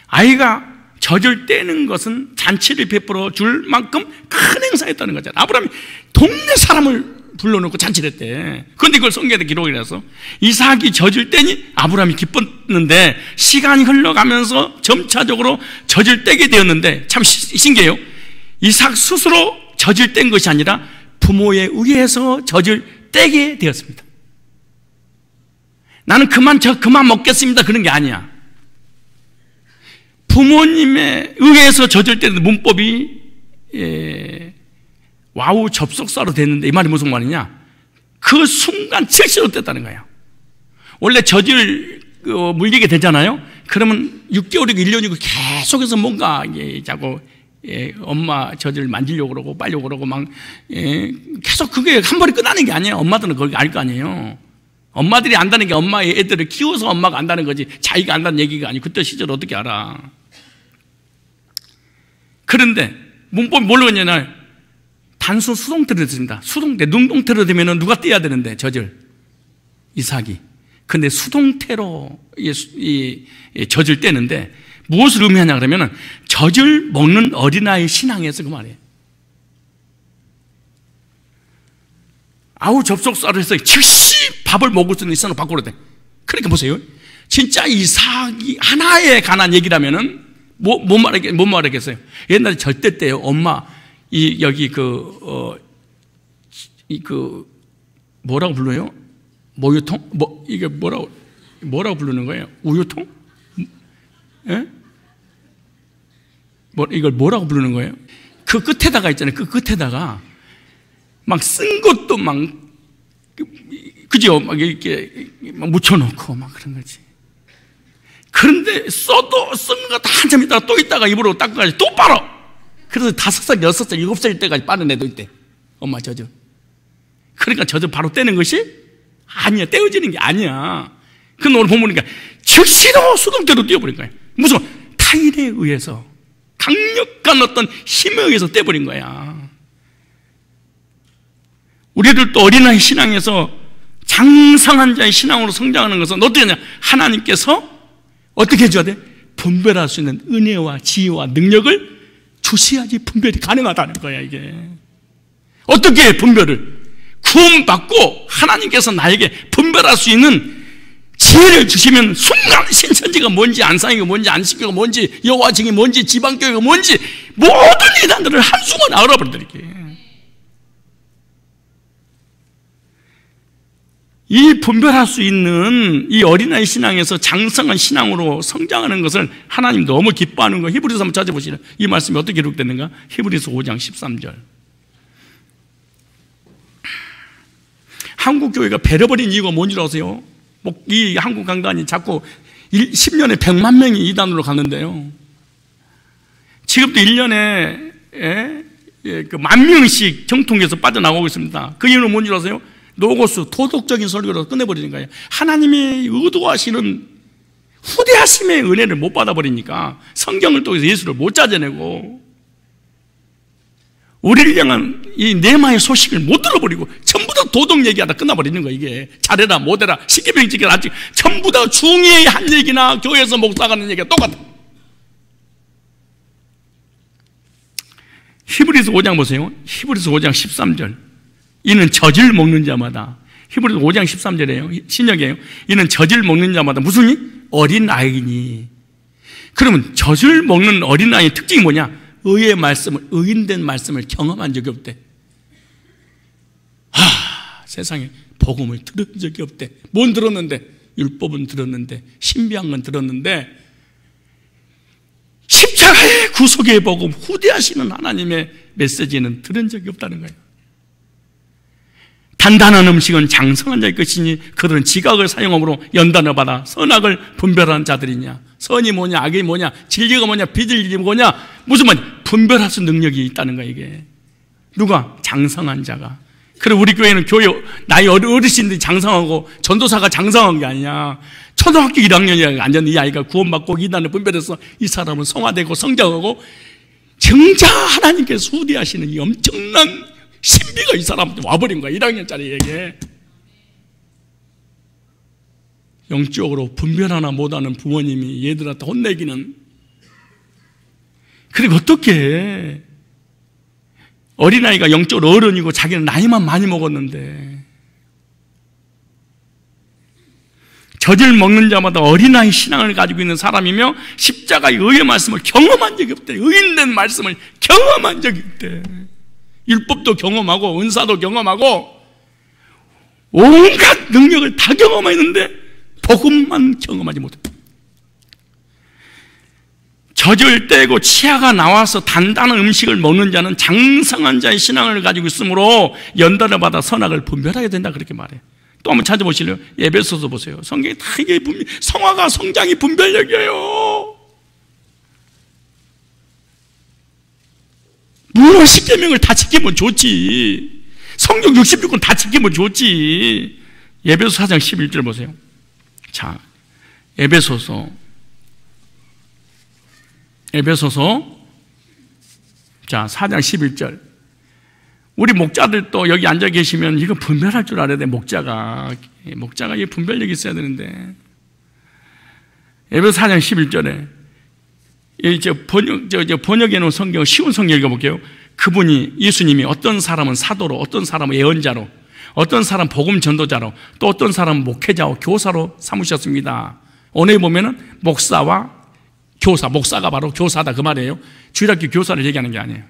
아이가 젖을 떼는 것은 잔치를 베풀어 줄 만큼 큰 행사였다는 거잖아요. 아브라함이 동네 사람을 불러놓고 잔치를 했대. 그런데 그걸 성경에 기록이라서 이삭이 젖을 떼니 아브라함이 기뻤는데, 시간이 흘러가면서 점차적으로 젖을 떼게 되었는데, 참 신기해요. 이삭 스스로 젖을 뗀 것이 아니라 부모에 의해서 젖을 떼게 되었습니다. 나는 그만 먹겠습니다, 그런 게 아니야. 부모님에 의해서 젖을 떼는 문법이 와우 접속사로 됐는데, 이 말이 무슨 말이냐? 그 순간 즉시로 뗐다는 거예요. 원래 젖을 물리게 되잖아요. 그러면 6개월이고 1년이고 계속해서 뭔가 자꾸 엄마 젖을 만지려고 그러고 빨려고 그러고 막 계속 그게 한 번에 끝나는 게 아니에요. 엄마들은 그걸 알 거 아니에요. 엄마들이 안다는 게 엄마의 애들을 키워서 엄마가 안다는 거지, 자기가 안다는 얘기가 아니고. 그때 시절 어떻게 알아? 그런데 문법이 뭘로 했냐면 단순 수동태로 됐습니다. 수동태, 능동태로 되면 누가 떼야 되는데 젖을? 이삭이. 근데 수동태로 이 젖을 떼는데 무엇을 의미하냐 그러면 젖을 먹는 어린아이 신앙에서 그 말이에요. 아우 접속사로 해서 즉시 밥을 먹을 수 있는 이상을 바꾸려 돼. 그러니까 보세요. 진짜 이삭이 하나에 관한 얘기라면은 못 말하겠어요. 옛날에 절대 때요. 엄마 여기 뭐라고 불러요? 모유통? 이게 뭐라고 부르는 거예요? 우유통? 예? 이걸 뭐라고 부르는 거예요? 그 끝에다가 있잖아요. 그 끝에다가 막 쓴 것도 막, 그죠? 막 이렇게 막 묻혀놓고 막 그런 거지. 그런데 써도 쓴 거 다 한참 있다가 또 있다가 입으로 닦아가지고 또 빨아. 그래서 5살, 6살, 7살 때까지 빠는 애도 있대. 엄마 젖을. 그러니까 젖을 바로 떼는 것이 아니야. 떼어지는 게 아니야. 근데 오늘 보니까 즉시로 수동태로 떼어버린 거야. 무슨 타인에 의해서, 강력한 어떤 힘에 의해서 떼버린 거야. 우리들도 어린아이 신앙에서 장성한 자의 신앙으로 성장하는 것은 어떻게 하냐? 하나님께서 어떻게 해줘야 돼? 분별할 수 있는 은혜와 지혜와 능력을 주셔야지 분별이 가능하다는 거야. 이게 어떻게 분별을? 구원받고 하나님께서 나에게 분별할 수 있는 지혜를 주시면 순간 신천지가 뭔지, 안상이가 뭔지, 안식교가 뭔지, 여호와증이 뭔지, 지방교회가 뭔지 모든 이단들을 한순간에 알아버리더라고요. 이 분별할 수 있는 이 어린아이 신앙에서 장성한 신앙으로 성장하는 것을 하나님 너무 기뻐하는 거. 히브리서 한번 찾아보시라. 이 말씀이 어떻게 기록됐는가? 히브리서 5장 13절. 한국 교회가 배려버린 이유가 뭔지 아세요? 이 한국 강단이 자꾸 10년에 100만 명이 이단으로 가는데요. 지금도 1년에 그 10,000명씩 정통에서 빠져나오고 있습니다. 그 이유는 뭔지 아세요? 로고스, 도덕적인 설교로 끝내버리는 거예요. 하나님이 의도하시는 후대하심의 은혜를 못 받아버리니까 성경을 통해서 예수를 못 찾아내고 우리를 향한 이 내마의 소식을 못 들어버리고 전부 다 도덕 얘기하다 끝나버리는 거야. 이게 잘해라 못해라 십계명지켜라 아직 전부 다 중의의 한 얘기나 교회에서 목사가 하는 얘기가 똑같아. 히브리서 5장 보세요. 히브리서 5장 13절. 이는 젖을 먹는 자마다, 히브리서 5장 13절이에요. 신약이에요. 이는 젖을 먹는 자마다 무슨 이? 어린 아이니. 그러면 젖을 먹는 어린 아이의 특징이 뭐냐? 의의 말씀을, 의인된 말씀을 경험한 적이 없대. 세상에 복음을 들은 적이 없대. 뭔 들었는데? 율법은 들었는데, 신비한 건 들었는데, 십자가의 구속의 복음, 후대하시는 하나님의 메시지는 들은 적이 없다는 거예요. 단단한 음식은 장성한 자의 것이니 그들은 지각을 사용함으로 연단을 받아 선악을 분별하는 자들이냐. 선이 뭐냐, 악이 뭐냐, 진리가 뭐냐, 비진리가 뭐냐, 무슨 말이냐. 분별할 수 있는 능력이 있다는 거야. 이게 누가? 장성한 자가. 그래, 우리 교회는 교회 나이 어르신들이 장성하고 전도사가 장성한 게 아니야. 초등학교 1학년이 앉았는 이 아이가 구원받고 이단을 분별해서 이 사람은 성화되고 성장하고 정작 하나님께서 후대하시는 이 엄청난 신비가 이 사람한테 와버린 거야. 1학년짜리에게. 영적으로 분별 하나 못하는 부모님이 얘들한테 혼내기는. 그리고 어떻게 해? 어린아이가 영적으로 어른이고 자기는 나이만 많이 먹었는데, 젖을 먹는 자마다 어린아이 신앙을 가지고 있는 사람이며 십자가의 의의 말씀을 경험한 적이 없대. 의인된 말씀을 경험한 적이 없대. 율법도 경험하고 은사도 경험하고 온갖 능력을 다 경험했는데 복음만 경험하지 못해. 젖을 떼고 치아가 나와서 단단한 음식을 먹는 자는 장성한 자의 신앙을 가지고 있으므로 연단을 받아 선악을 분별하게 된다, 그렇게 말해. 또 한번 찾아보실래요? 에베소서 보세요. 성경이 다 이게 성화가 성장이 분별력이에요. 물론 십계명을 다 지키면 좋지. 성경 66권 다 지키면 좋지. 에베소 4장 11절 보세요. 자, 에베소서 자 4장 11절. 우리 목자들도 여기 앉아 계시면 이거 분별할 줄 알아야 돼. 목자가 이 분별력이 있어야 되는데. 에베소 4장 11절에 번역해 놓은 성경, 쉬운 성경 읽어볼게요. 그분이, 예수님이 어떤 사람은 사도로, 어떤 사람은 예언자로, 어떤 사람은 복음 전도자로, 또 어떤 사람은 목회자와 교사로 삼으셨습니다. 오늘 보면은 목사와 교사, 목사가 바로 교사다 그 말이에요. 주일학교 교사를 얘기하는 게 아니에요.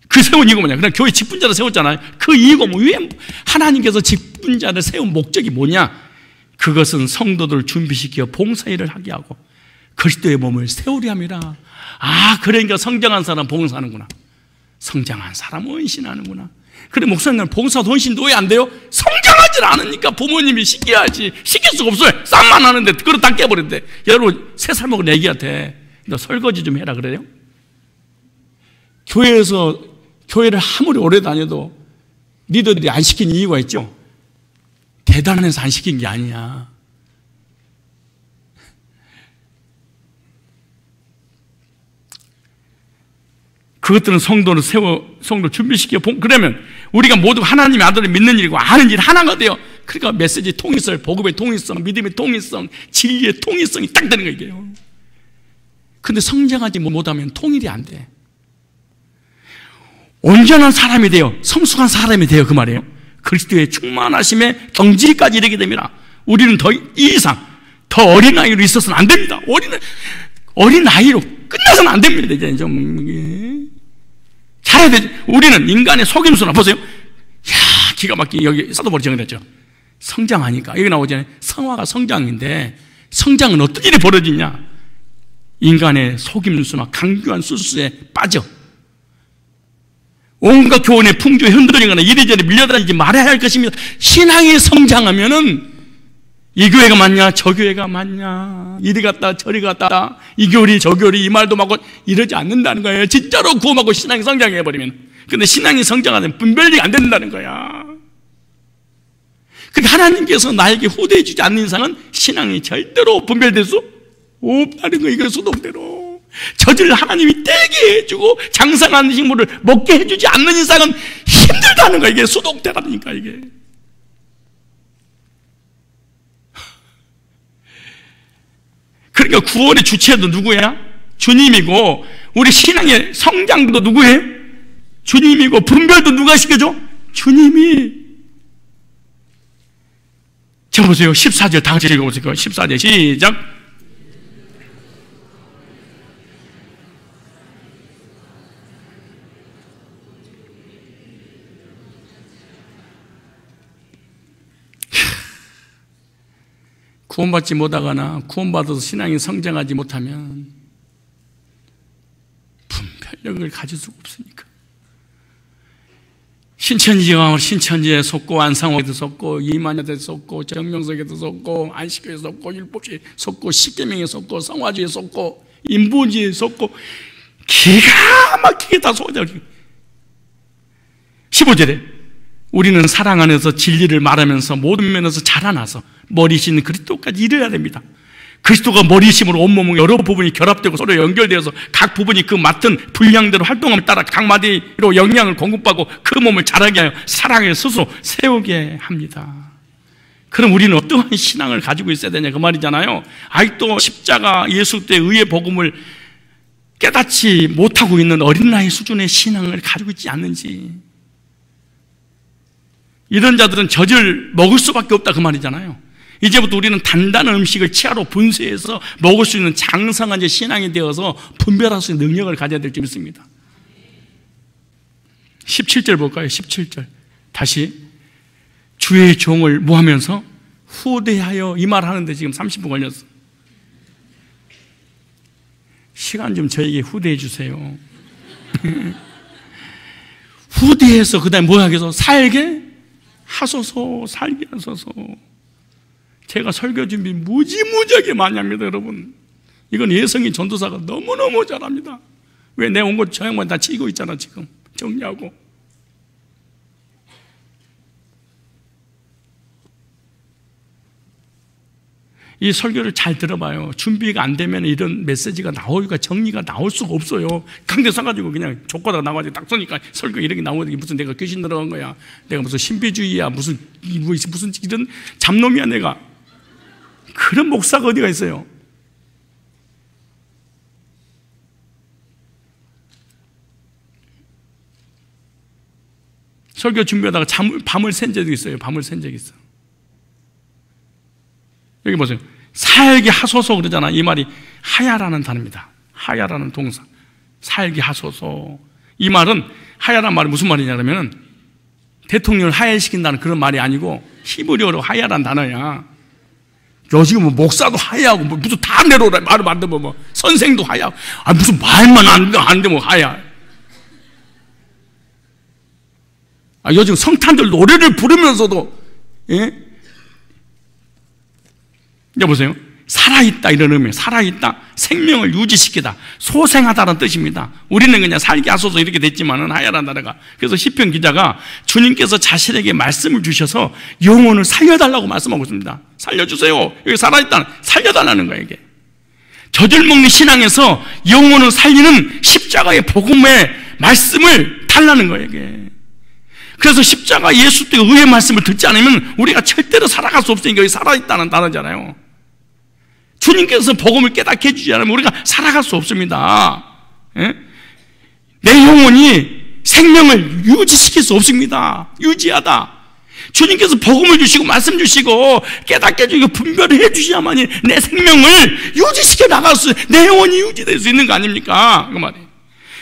그 세운 이유가 뭐냐? 그냥 교회 직분자를 세웠잖아요. 그 이유가 뭐, 왜 하나님께서 직분자를 세운 목적이 뭐냐? 그것은 성도들을 준비시켜 봉사일을 하게 하고 그리스도의 몸을 세우려 함이라. 그러니까 성장한 사람 봉사하는구나. 성장한 사람 헌신하는구나. 그래, 목사님은 봉사도 헌신도 왜 안 돼요? 성장하지 않으니까. 부모님이 시켜야지. 시킬 수가 없어요. 쌈만 하는데 그릇 다 깨버린대. 여러분, 3살 먹은 애기한테 너 설거지 좀 해라 그래요? 교회를 아무리 오래 다녀도 리더들이 안 시킨 이유가 있죠. 대단해서 안 시킨 게 아니야. 그것들은 성도를 성도 준비시켜. 그러면 우리가 모두 하나님의 아들을 믿는 일이고 아는 일 하나가 돼요. 그러니까 메시지 통일성, 복음의 통일성, 믿음의 통일성, 진리의 통일성이 딱 되는 거예요, 이게요. 근데 성장하지 못하면 통일이 안 돼. 온전한 사람이 돼요. 성숙한 사람이 돼요, 그 말이에요. 그리스도의 충만하심에 경지까지 이르게 됩니다. 우리는 더 이상 더 어린아이로 있어서는 안 됩니다. 어린아이로 끝나서는 안 됩니다. 이제 좀 잘해야 되지. 우리는 인간의 속임수나 보세요. 기가 막히게 여기 사도바울이 정리했죠. 성장하니까 여기 나오잖아요. 성화가 성장인데, 성장은 어떤 일이 벌어지냐? 인간의 속임수나 강교한 수수에 빠져 온갖 교훈의 풍조에 흔들리거나 이리저리 밀려다니지 말아야 할 것입니다. 신앙이 성장하면은 이 교회가 맞냐, 저 교회가 맞냐, 이리 갔다 저리 갔다, 이 교리 저 교리 이 말도 맞고 이러지 않는다는 거예요. 진짜로 구원하고 신앙이 성장해버리면. 근데 신앙이 성장하면 분별이 안 된다는 거야. 그러니까 하나님께서 나에게 후대해 주지 않는 이상은 신앙이 절대로 분별될 수 없다는 거예요. 이거 수동대로 젖을 하나님이 떼게 해주고 장성한 식물을 먹게 해주지 않는 이상은 힘들다는 거예요. 이게 수동대라니까. 이게 그러니까 구원의 주체도 누구야? 주님이고, 우리 신앙의 성장도 누구예요? 주님이고, 분별도 누가 시켜줘? 주님이. 자, 보세요. 14절 다 같이 읽어보세요. 14절 시작. 구원받지 못하거나 구원받아서 신앙이 성장하지 못하면 분별력을 가질 수가 없으니까. 신천지에 속고 안상호에도 속고 이만희에도 속고 정명석에도 속고 안식교에 속고 율법주의에 속고 십계명에 속고 성화주의에 속고 인본주의에 속고 기가 막히게 다 속아져. 15절에 우리는 사랑 안에서 진리를 말하면서 모든 면에서 자라나서 머리신 그리스도까지 이르러야 됩니다. 그리스도가 머리심으로 온몸의 여러 부분이 결합되고 서로 연결되어서 각 부분이 그 맡은 분량대로 활동함을 따라 각 마디로 영향을 공급하고 그 몸을 자라게 하여 사랑에 스스로 세우게 합니다. 그럼 우리는 어떠한 신앙을 가지고 있어야 되냐 그 말이잖아요. 아직도 십자가 예수 때 의의 복음을 깨닫지 못하고 있는 어린 나이 수준의 신앙을 가지고 있지 않는지. 이런 자들은 젖을 먹을 수밖에 없다 그 말이잖아요. 이제부터 우리는 단단한 음식을 치아로 분쇄해서 먹을 수 있는 장성한 신앙이 되어서 분별할 수 있는 능력을 가져야 될 줄 믿습니다. 17절 볼까요? 17절 다시 주의 종을 모하면서 후대하여 이 말 하는데 지금 30분 걸렸어. 시간 좀 저에게 후대해 주세요. 후대해서 그 다음에 뭐 하겠어? 살게 하소서. 살게 하소서. 제가 설교 준비 무지무지하게 많이 합니다, 여러분. 이건 예성이 전도사가 너무너무 잘합니다. 왜 내 온 곳 저 양반 다 치고 있잖아, 지금. 정리하고. 이 설교를 잘 들어봐요. 준비가 안 되면 이런 메시지가 나오기가 정리가 나올 수가 없어요. 강대 써가지고 그냥 족보다가 나와가지고 딱 써니까 설교 이렇게 나오는데 무슨 내가 귀신 들어간 거야. 내가 무슨 신비주의야. 무슨 이런 잡놈이야, 내가. 그런 목사가 어디가 있어요? 설교 준비하다가 밤을 샌 적이 있어요. 밤을 샌 적이 있어. 여기 보세요. 살게 하소서 그러잖아. 이 말이 하야라는 단어입니다. 하야라는 동사. 살게 하소서. 이 말은 하야라는 말이 무슨 말이냐면 대통령을 하야시킨다는 그런 말이 아니고 히브리어로 하야라는 단어야. 요즘 뭐 목사도 하야하고 뭐 무슨 다 내려오라 말을 만들면 뭐 선생도 하야. 아 무슨 말만 안 돼 뭐 하야. 아 요즘 성탄들 노래를 부르면서도 예? 여보세요. 살아있다 이런 의미. 살아있다. 생명을 유지시키다. 소생하다는 뜻입니다. 우리는 그냥 살게 하소서 이렇게 됐지만은 하야라는 단어가. 그래서 시편 기자가 주님께서 자신에게 말씀을 주셔서 영혼을 살려달라고 말씀하고 있습니다. 살려주세요. 여기 살아있다는 살려달라는 거예요. 이게 젖을 먹는 신앙에서 영혼을 살리는 십자가의 복음의 말씀을 달라는 거예요. 이게 그래서 십자가 예수 때 의의 말씀을 듣지 않으면 우리가 절대로 살아갈 수 없으니까 여기 살아있다는 단어잖아요. 주님께서 복음을 깨닫게 해주지 않으면 우리가 살아갈 수 없습니다. 예? 내 영혼이 생명을 유지시킬 수 없습니다. 유지하다. 주님께서 복음을 주시고 말씀 주시고 깨닫게 해주고 분별을 해주셔야만이 내 생명을 유지시켜 나갈 수, 내 영혼이 유지될 수 있는 거 아닙니까? 그 말이에요.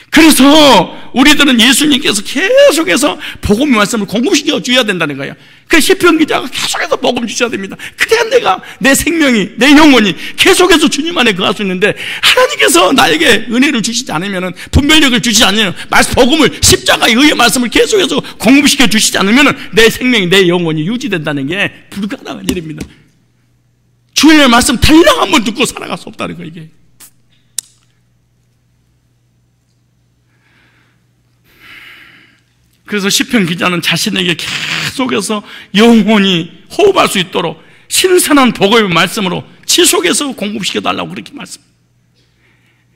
그래서 우리들은 예수님께서 계속해서 복음의 말씀을 공급시켜 줘야 된다는 거예요. 그 시편 기자가 계속해서 복음 주셔야 됩니다. 그래야 내가 내 생명이 내 영혼이 계속해서 주님 안에 거할 수 있는데 하나님께서 나에게 은혜를 주시지 않으면 분별력을 주시지 않으면 복음을 십자가의 의의 말씀을 계속해서 공급시켜 주시지 않으면 내 생명이 내 영혼이 유지된다는 게 불가능한 일입니다. 주님의 말씀 달랑 한번 듣고 살아갈 수 없다는 거예요. 이게. 그래서 시편 기자는 자신에게 계속해서 영원히 호흡할 수 있도록 신선한 복음의 말씀으로 지속해서 공급시켜달라고 그렇게 말씀합니다.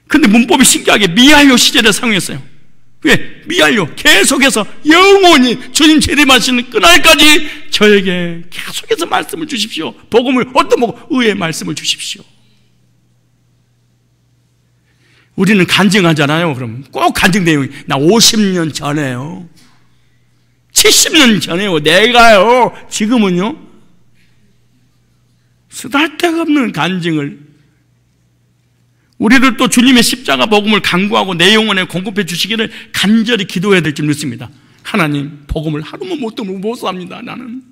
근데 문법이 신기하게 미완료 시제를 사용했어요. 왜? 미완료. 계속해서 영원히 주님 재림하시는 그날까지 저에게 계속해서 말씀을 주십시오. 복음을 얻어먹고 의의 말씀을 주십시오. 우리는 간증하잖아요. 그럼 꼭 간증 내용이 나 50년 전에요, 70년 전에요, 내가요. 지금은요, 쓰잘데가 없는 간증을. 우리들 또 주님의 십자가 복음을 강구하고 내 영혼에 공급해 주시기를 간절히 기도해야 될 줄 믿습니다. 하나님, 복음을 하루만 못 들으면 못 삽니다. 나는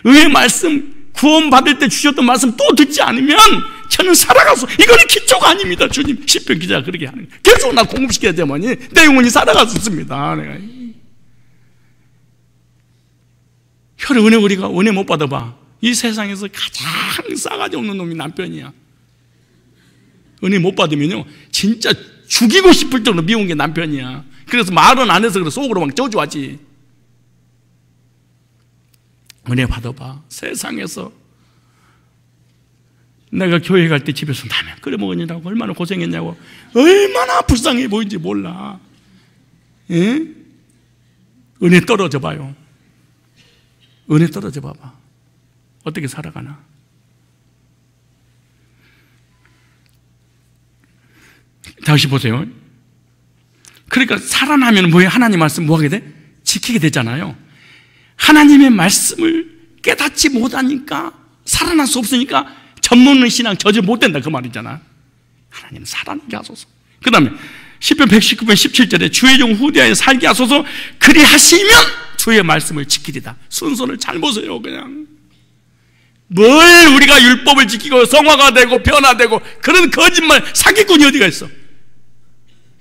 의의 말씀, 구원받을 때 주셨던 말씀 또 듣지 않으면 저는 살아가서, 이거는 기초가 아닙니다. 주님, 시편 기자가 그렇게 하는 거예요. 계속 나 공급시켜야 되머니 내 영혼이 살아갔었습니다. 내가 혈의 은혜, 우리가 은혜 못 받아봐. 이 세상에서 가장 싸가지 없는 놈이 남편이야. 은혜 못 받으면요, 진짜 죽이고 싶을 정도로 미운 게 남편이야. 그래서 말은 안 해서 그래, 속으로 막 저주하지. 은혜 받아봐. 세상에서 내가 교회 갈 때 집에서 라면 끓여 먹으느라고 얼마나 고생했냐고, 얼마나 불쌍해 보이는지 몰라. 예? 은혜 떨어져 봐요. 은혜 떨어져 봐봐. 어떻게 살아가나. 다시 보세요. 그러니까 살아나면 뭐예요? 하나님 말씀 뭐 하게 돼? 지키게 되잖아요. 하나님의 말씀을 깨닫지 못하니까, 살아날 수 없으니까 젖먹는 신앙 저질 못 된다, 그 말이잖아. 하나님 살아나게 하소서. 그 다음에 시편 119편 17절에 주의 종 후대하여 살게 하소서. 그리하시면 주의 말씀을 지키리다. 순서를 잘 보세요. 그냥 뭘 우리가 율법을 지키고 성화가 되고 변화되고 그런 거짓말 사기꾼이 어디가 있어?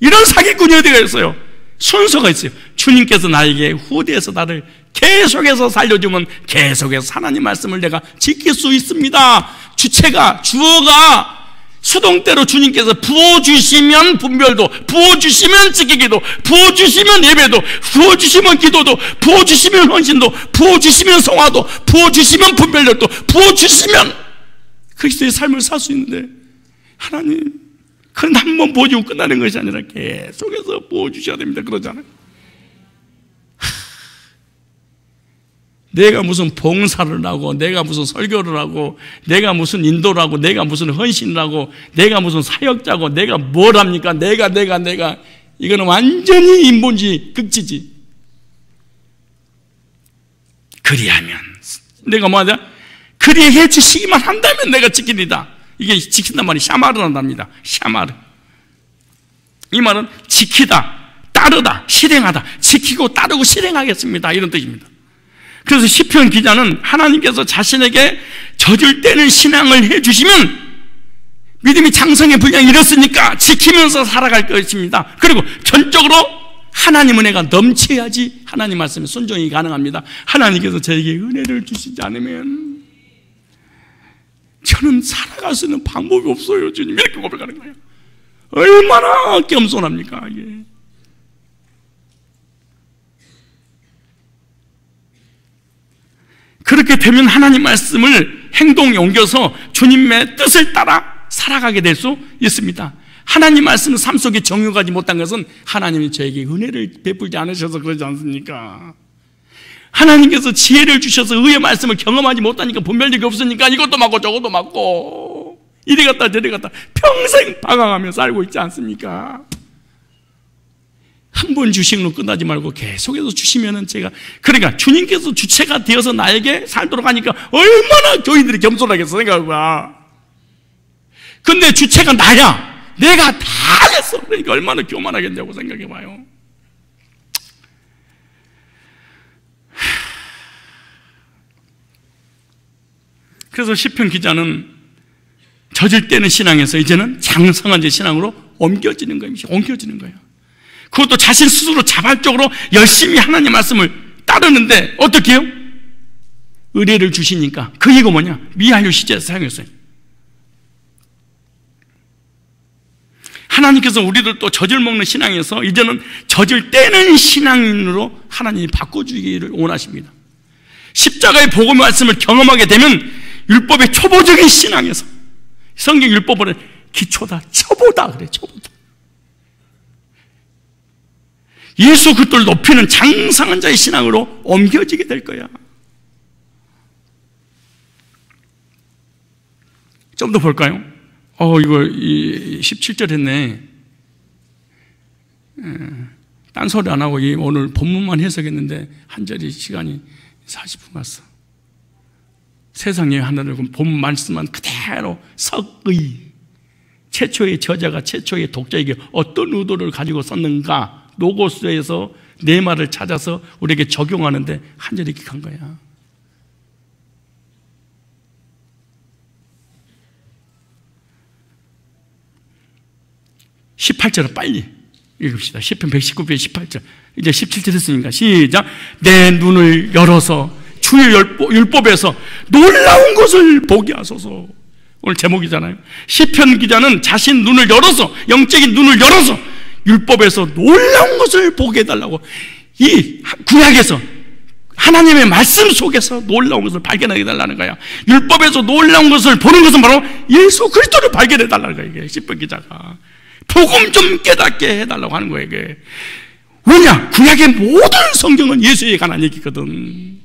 이런 사기꾼이 어디가 있어요? 순서가 있어요. 주님께서 나에게 후대에서 나를 계속해서 살려주면 계속해서 하나님 말씀을 내가 지킬 수 있습니다. 주체가, 주어가 수동대로 주님께서 부어주시면 분별도, 부어주시면 지키기도, 부어주시면 예배도, 부어주시면 기도도, 부어주시면 헌신도, 부어주시면 성화도, 부어주시면 분별력도, 부어주시면 그리스도의 삶을 살 수 있는데, 하나님, 그건 한 번 부어주고 끝나는 것이 아니라 계속해서 부어주셔야 됩니다. 그러잖아요. 내가 무슨 봉사를 하고, 내가 무슨 설교를 하고, 내가 무슨 인도를 하고, 내가 무슨 헌신을 하고, 내가 무슨 사역자고, 내가 뭘 합니까? 내가. 이거는 완전히 인본주의 극지지. 그리하면, 내가 뭐하냐? 그리해 주시기만 한다면 내가 지키리다. 이게 지킨단 말이 샤마르란 답니다. 샤마르. 이 말은 지키다, 따르다, 실행하다. 지키고 따르고 실행하겠습니다. 이런 뜻입니다. 그래서 시편 기자는 하나님께서 자신에게 젖을 떼는 신앙을 해주시면 믿음이 장성의 분량이 이렇으니까 지키면서 살아갈 것입니다. 그리고 전적으로 하나님 은혜가 넘쳐야지 하나님 말씀에 순종이 가능합니다. 하나님께서 저에게 은혜를 주시지 않으면 저는 살아갈 수 있는 방법이 없어요. 주님, 이렇게 고백하는 거예요. 얼마나 겸손합니까 이게. 그렇게 되면 하나님 말씀을 행동에 옮겨서 주님의 뜻을 따라 살아가게 될 수 있습니다. 하나님 말씀을 삶 속에 정욕하지 못한 것은 하나님이 저에게 은혜를 베풀지 않으셔서 그러지 않습니까? 하나님께서 지혜를 주셔서 의의 말씀을 경험하지 못하니까, 분별력이 없으니까 이것도 맞고 저것도 맞고 이리 갔다 저리 갔다 평생 방황하며 살고 있지 않습니까? 한 번 주식으로 끝나지 말고 계속해서 주시면은 제가, 그러니까 주님께서 주체가 되어서 나에게 살도록 하니까 얼마나 교인들이 겸손하겠어 생각해봐. 근데 주체가 나야, 내가 다 했어. 그러니까 얼마나 교만하겠냐고 생각해봐요. 그래서 시편 기자는 젖을 떼는 신앙에서 이제는 장성한 제 신앙으로 옮겨지는 거예요. 그것도 자신 스스로 자발적으로 열심히 하나님 말씀을 따르는데 어떻게 해요? 의뢰를 주시니까. 그 이거 뭐냐? 미완료 시제에서 사용했어요. 하나님께서 우리들 또 젖을 먹는 신앙에서 이제는 젖을 떼는 신앙인으로 하나님이 바꿔주기를 원하십니다. 십자가의 복음의 말씀을 경험하게 되면 율법의 초보적인 신앙에서, 성경 율법은 기초다, 초보다 그래, 초보다. 예수 그리스도를 높이는 장성한 자의 신앙으로 옮겨지게 될 거야. 좀 더 볼까요? 이거 17절 했네. 딴소리 안 하고 오늘 본문만 해석했는데 한 절이 시간이 40분 갔어. 세상의 하늘을 본문 말씀만 그대로 석의, 최초의 저자가 최초의 독자에게 어떤 의도를 가지고 썼는가, 로고스에서 내 말을 찾아서 우리에게 적용하는데 한 절이 기록한 거야. (18절은) 빨리 읽읍시다. 시편 119편 18절. 이제 17절 했으니까 시작. 내 눈을 열어서 주의 율법에서 놀라운 것을 보게 하소서. 오늘 제목이잖아요. 시편 기자는 자신 눈을 열어서, 영적인 눈을 열어서 율법에서 놀라운 것을 보게 해달라고, 이 구약에서 하나님의 말씀 속에서 놀라운 것을 발견하게 해달라는 거야. 율법에서 놀라운 것을 보는 것은 바로 예수 그리스도를 발견해 달라는 거야. 이게 시편 기자가 복음 좀 깨닫게 해달라고 하는 거예요. 이게 왜냐? 구약의 모든 성경은 예수에 관한 얘기거든.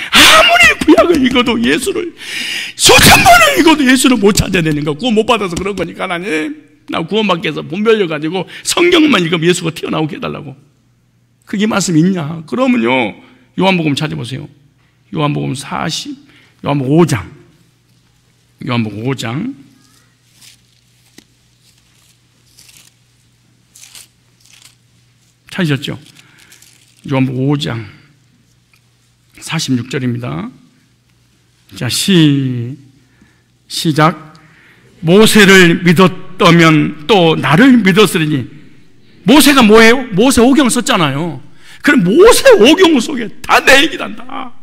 아무리 구약을 읽어도 예수를, 수천 번을 읽어도 예수를 못 찾아내는 거, 구원 못 받아서 그런 거니까. 하나님, 나 구원받기 위해서 분별려가지고 성경만 읽으면 예수가 튀어나오게 해달라고. 그게 말씀 있냐? 그러면요, 요한복음 찾아보세요. 요한복음 5장. 요한복음 5장. 찾으셨죠? 요한복음 5장 46절입니다. 자, 시작. 모세를 믿었다면 또 나를 믿었으리니. 모세가 뭐예요? 모세 오경 썼잖아요. 그럼 모세 오경 속에 다 내 얘기란다.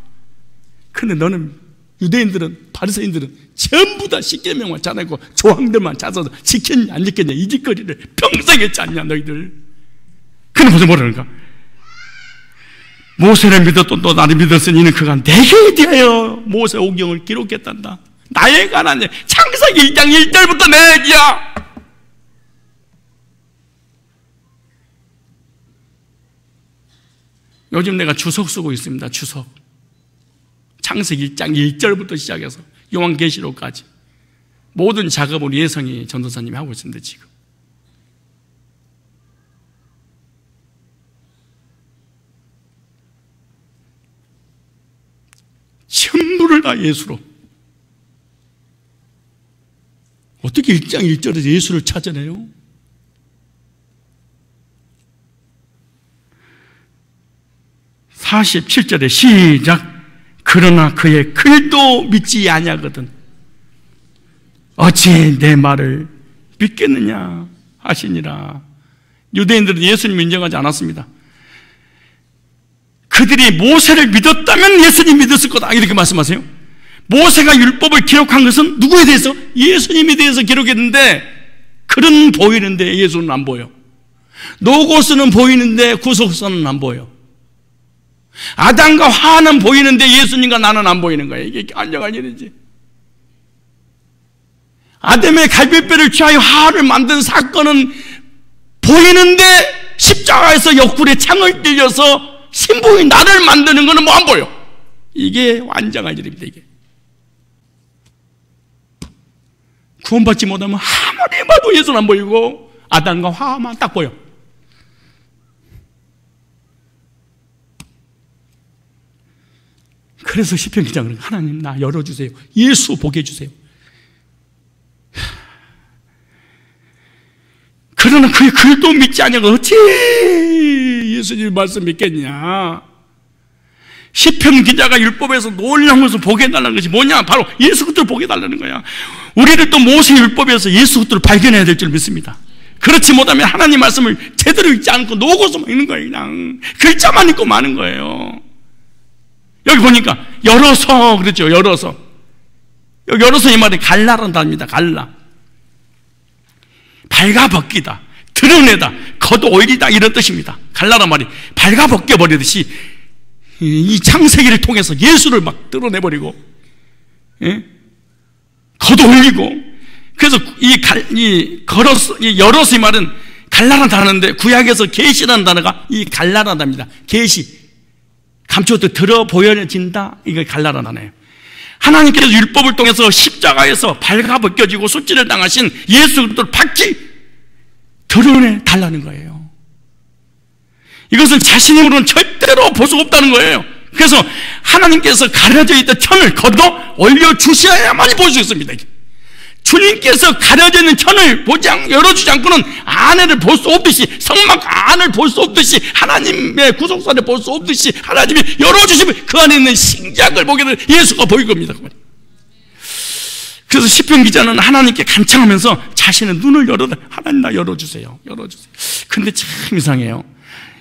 근데 너는, 유대인들은, 바리새인들은 전부 다 십계명만 짜내고 조항들만 짜서 지켰냐 안 지켰냐 이 짓거리를 평생 했지 않냐 너희들. 근데 무슨 뭐라는가? 모세를 믿었던 또 나를 믿었으니 이는 그가 내게 대하여 모세 오경을 기록했단다. 나에 관한 창세기 1장 1절부터 내 얘기야. 요즘 내가 주석 쓰고 있습니다. 주석. 창세기 1장 1절부터 시작해서 요한계시록까지 모든 작업을 예성이 전도사님이 하고 있습니다. 지금 전부를 다 예수로. 어떻게 1장 1절에서 예수를 찾아내요? (47절에) 시작. 그러나 그의 글도 믿지 아니하거든 어찌 내 말을 믿겠느냐 하시니라. 유대인들은 예수님 인정하지 않았습니다. 그들이 모세를 믿었다면 예수님 믿었을 거다 이렇게 말씀하세요. 모세가 율법을 기록한 것은 누구에 대해서? 예수님에 대해서 기록했는데 글은 보이는데 예수는 안 보여. 로고스는 보이는데 구속서는 안 보여. 아담과 하와는 보이는데 예수님과 나는 안 보이는 거예요. 이게 안녕한 일이지. 아담의 갈비뼈를 취하여 하와를 만든 사건은 보이는데 십자가에서 옆구리에 창을 찔려서 신부인 나를 만드는 거는 뭐 안 보여. 이게 완전한 일입니다. 이게 구원받지 못하면 아무리 봐도 예수는 안 보이고 아담과 하와만 딱 보여. 그래서 시편 기자는 하나님 나 열어주세요. 예수 보게 해주세요. 그러나 그의 글도 믿지 않냐고 어찌 예수님 말씀 믿겠냐. 시편 기자가 율법에서 놀라운 것을 보게 해달라는 것이 뭐냐? 바로 예수 그리스도를 보게 해달라는 거야. 우리를 또 모세 율법에서 예수 그리스도를 발견해야 될 줄 믿습니다. 그렇지 못하면 하나님 말씀을 제대로 읽지 않고 노고서만 읽는 거예요. 그냥 글자만 읽고 마는 거예요. 여기 보니까 열어서 그랬죠. 열어서. 여기 열어서 이 말이 갈라란 단어입니다. 갈라. 발가벗기다, 드러내다, 걷어올리다 이런 뜻입니다. 갈라란 말이 발가벗겨버리듯이 이 창세기를 통해서 예수를 막 드러내버리고, 예? 걷어올리고. 그래서 열어서 이 말은 갈라란 단어인데, 구약에서 계시라는 단어가 이 갈라란 단어입니다. 계시, 감추어도 들어 보여진다, 이거 갈라란 단어예요. 하나님께서 율법을 통해서 십자가에서 발가벗겨지고 수치를 당하신 예수 그리스도를 밝히 드러내 달라는 거예요. 이것은 자신 힘으로는 절대로 볼 수 없다는 거예요. 그래서 하나님께서 가려져 있던 천을 걷어 올려주셔야만이 볼 수 있습니다. 주님께서 가려져 있는 천을 열어주지 않고는 안을 볼 수 없듯이, 성막 안을 볼 수 없듯이, 하나님의 구속사를 볼 수 없듯이 하나님이 열어주시면 그 안에 있는 신작을 보게 되는 예수가 보일 겁니다. 그래서 시편 기자는 하나님께 간청하면서 자신의 눈을 열어다, 하나님 나 열어주세요, 열어주세요. 근데 참 이상해요.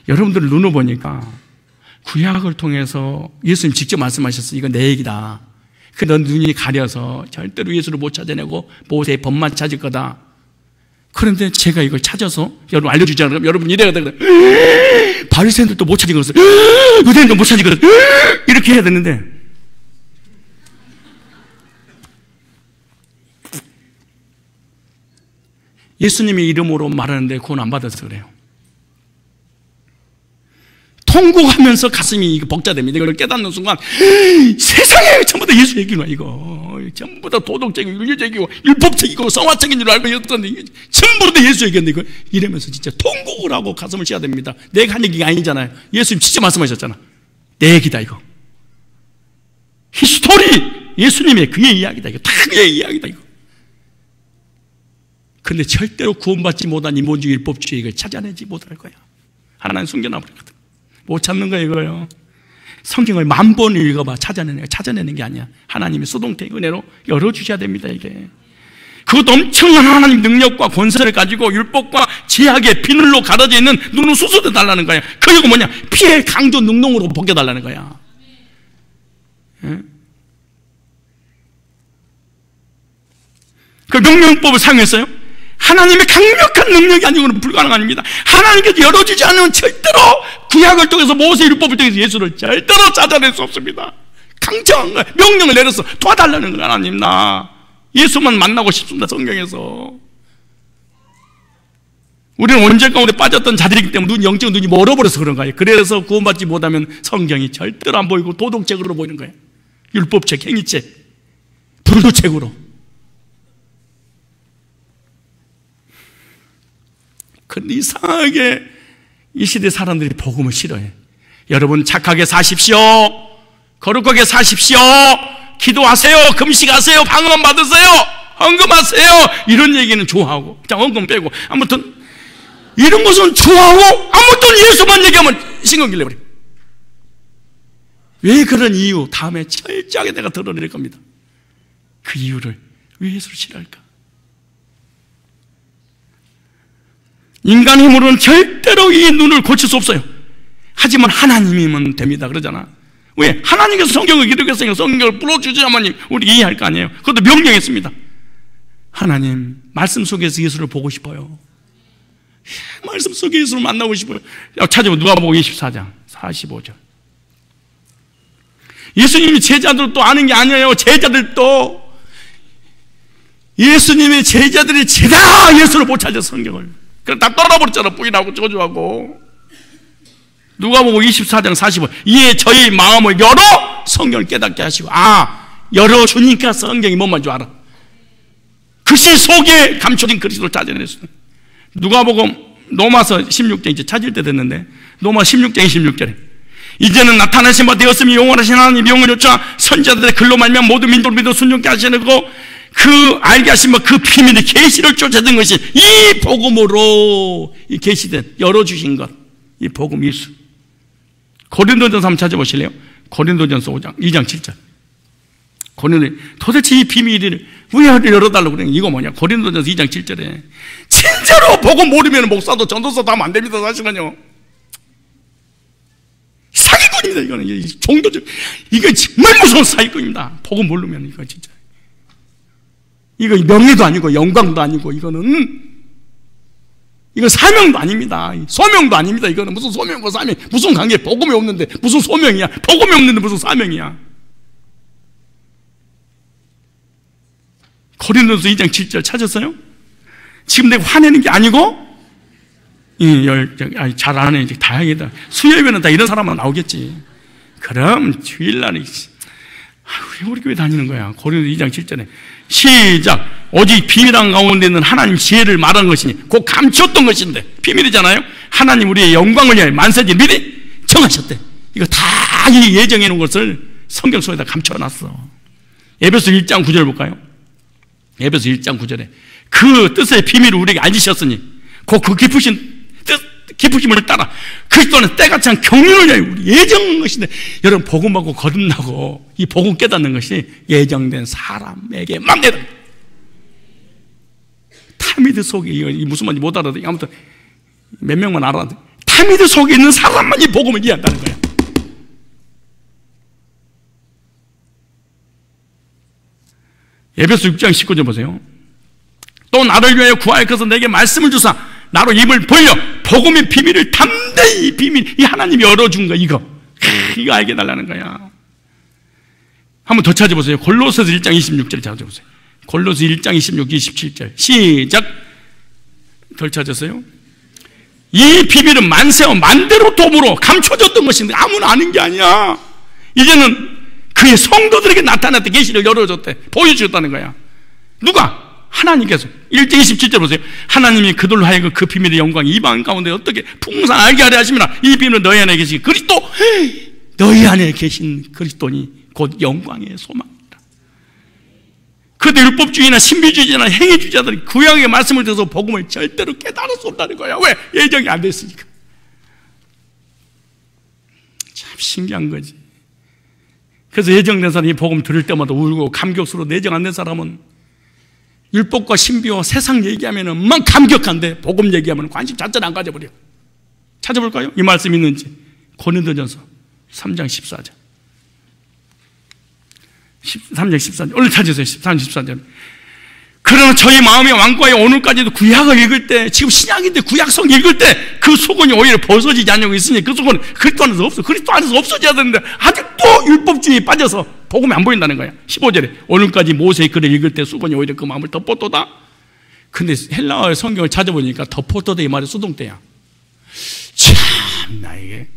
여러분들 눈을 보니까 구약을 통해서 예수님 직접 말씀하셨어요. 이건 내 얘기다. 그 넌 눈이 가려서 절대로 예수를 못 찾아내고 모세의 법만 찾을 거다. 그런데 제가 이걸 찾아서 여러분 알려주잖아요. 그럼 여러분 이래야 되거든. 바리새인들도 못 찾은 거였어요. 유대인도 못 찾은 거였어요. 이렇게 해야 되는데, 예수님의 이름으로 말하는데 구원 안 받아서 그래요. 통곡하면서 가슴이 벅차됩니다. 이걸 깨닫는 순간 세상에 전부 다 예수 얘기구나. 이거 전부 다 도덕적이고 윤리적이고 율법적이고 성화적인 줄 알고 있었는데 전부 다 예수 얘기했는데, 이거 이러면서 진짜 통곡을 하고 가슴을 씌워야 됩니다. 내가 한 얘기가 아니잖아요. 예수님 진짜 말씀하셨잖아. 내 얘기다 이거. 히스토리, 예수님의 그의 이야기다 이거. 다 그의 이야기다 이거. 근데 절대로 구원받지 못한 인본주의 율법주의를 찾아내지 못할 거야. 하나님 숨겨놔버렸거든. 못 찾는 거예요, 이거요. 성경을 10,000번 읽어봐. 찾아내는 게 아니야. 하나님의 수동태 은혜로 열어주셔야 됩니다, 이게. 그것도 엄청난 하나님 능력과 권세를 가지고 율법과 제약의 비늘로 가려져 있는 눈을 수술해 달라는 거야. 그리고 뭐냐? 피의 강조 능동으로 벗겨달라는 거야. 예? 그 명령법을 사용했어요? 하나님의 강력한 능력이 아니고는 불가능합니다. 하나님께서 열어주지 않으면 절대로 구약을 통해서 모세 율법을 통해서 예수를 절대로 찾아낼 수 없습니다. 강력한 거예요. 명령을 내려서 도와달라는 거예요. 하나님 나 예수만 만나고 싶습니다. 성경에서. 우리는 언젠가 우리 빠졌던 자들이기 때문에 영적 눈이 멀어버려서 그런 거예요. 그래서 구원받지 못하면 성경이 절대로 안 보이고 도덕책으로 보이는 거예요. 율법책, 행위책, 불도책으로. 근데 이상하게 이 시대 사람들이 복음을 싫어해. 여러분 착하게 사십시오. 거룩하게 사십시오. 기도하세요. 금식하세요. 방언 받으세요. 헌금하세요. 이런 얘기는 좋아하고, 그냥 헌금 빼고, 아무튼 이런 것은 좋아하고, 아무튼 예수만 얘기하면 신경질 내버려. 왜 그런 이유 다음에 철저하게 내가 드러낼 겁니다. 그 이유를 왜 예수를 싫어할까? 인간 힘으로는 절대로 이 눈을 고칠 수 없어요. 하지만 하나님이면 됩니다. 그러잖아. 왜? 하나님께서 성경을 기록했으니까 성경을 풀어주자마니 우리 이해할 거 아니에요. 그것도 명령했습니다. 하나님 말씀 속에서 예수를 보고 싶어요. 말씀 속에 예수를 만나고 싶어요. 찾아보면 누가복음 24장 45절. 예수님이 제자들도 아는 게 아니에요. 제자들도, 예수님의 제자들이 죄다 예수를 못 찾아 성경을. 그래서 다 떨어버렸잖아. 부인하고 저주하고. 누가복음 24장 45. 이에 저희 마음을 열어 성경을 깨닫게 하시고. 열어주니까 성경이 뭔 줄 알아. 글씨 속에 감춰진 그리스도를 찾아낼 수 있는. 누가복음 로마서 16장 이제 찾을 때 됐는데, 로마 16장 26절에 이제는 나타나신 바 되었으니 영원하신 하나님 영을 여차 선지자들의 글로 말미암아 모든 민족을 믿어 순종케 하시는 거, 그 알게 하신 바 그 비밀의 계시를 쫓아든 것이 이 복음으로 이 계시된 열어주신 것, 이 복음 예수. 고린도전서 한번 찾아보실래요? 고린도전서 5장 2장 7절. 도대체 이 비밀을 왜 열어달라고 그래요? 이거 뭐냐? 고린도전서 2장 7절에 진짜로 복음 모르면 목사도 전도사도 하면 안 됩니다. 사실은요. 사기꾼입니다. 이거는 종교적, 이거 정말 무서운 사기꾼입니다. 복음 모르면 이거 진짜. 이거 명예도 아니고 영광도 아니고 이거는 이건 사명도 아닙니다. 소명도 아닙니다. 이거는 무슨 소명과 사명, 무슨 관계? 복음이 없는데 무슨 소명이야? 복음이 없는데 무슨 사명이야? 고린도서 2장 7절 찾았어요? 지금 내가 화내는 게 아니고, 잘 안 해. 다행이다. 수요일에는 다 이런 사람만 나오겠지. 그럼 주일날에, 왜 우리 교회 다니는 거야? 고린도 2장 7절에. 시작. 오직 비밀한 가운데 있는 하나님 지혜를 말한 것이니, 곧 감추었던 것인데, 비밀이잖아요? 하나님 우리의 영광을 위하여 만세지 미리 정하셨대. 이거 다 예정해 놓은 것을 성경 속에다 감춰놨어. 에베소 1장 9절 볼까요? 에베소 1장 9절에 그 뜻의 비밀을 우리에게 알리셨으니 곧 그 기쁘심을 따라 그리스도는 때같이 한 경륜을 위하여 우리 예정한 것인데, 여러분 복음 받고 거듭나고 이 복음 깨닫는 것이 예정된 사람에게만 되는, 타미드 속에, 이 무슨 말인지 못 알아듣, 아무튼 몇 명만 알아듣, 타미드 속에 있는 사람만 이 복음을 이해한다는 거야. 에베소 6장 19절 보세요. 또 나를 위하여 구하여서 내게 말씀을 주사 나로 입을 벌려 복음의 비밀을 담대히, 비밀, 이 하나님이 열어준 거, 이거 알게 달라는 거야. 한번 더 찾아보세요. 골로새서 1장 26절 찾아보세요. 골로새 1장 26, 27절 시작. 덜 찾았어요? 이 비밀은 만세와 만대로 도무로 감춰졌던 것인데 아무나 아는 게 아니야. 이제는 그의 성도들에게 나타났대. 계시를 열어줬대. 보여주셨다는 거야. 누가? 하나님께서. 1장 27절 보세요. 하나님이 그들로 하여금 그 비밀의 영광이 이방 가운데 어떻게 풍성하게 알게 하려 하심이라. 이 비밀은 너희 안에 계신 그리스도, 너희 안에 계신 그리스도니 곧 영광의 소망이다. 그들 율법주의나 신비주의나 행위주의자들이 구약의 말씀을 들어서 복음을 절대로 깨달을 수 없다는 거야. 왜? 예정이 안 됐으니까. 참 신기한 거지. 그래서 예정된 사람이 복음 들을 때마다 울고 감격스러워. 예정 안 된 사람은 율법과 신비와 세상 얘기하면은 막 감격한데 복음 얘기하면 관심 자체를 안 가져버려. 찾아볼까요? 이 말씀 있는지. 고린도전서 3장 14절. 3장 14절. 얼른 찾으세요. 3장 14절. 그러나 저희 마음이 완고하여 오늘까지도 구약을 읽을 때, 지금 신약인데 구약성 읽을 때 그 수건이 오히려 벗어지지 않냐고 있으니 그 수건은 그리스도 안에서 없어. 그리스도 안에서 없어져야 되는데 아직도 율법주의에 빠져서 복음이 안 보인다는 거야. 15절에 오늘까지 모세의 글을 읽을 때 수건이 오히려 그 마음을 덮었도다. 근데 헬라어의 성경을 찾아보니까 덮었도다 이 말이 수동태야. 참, 나 이게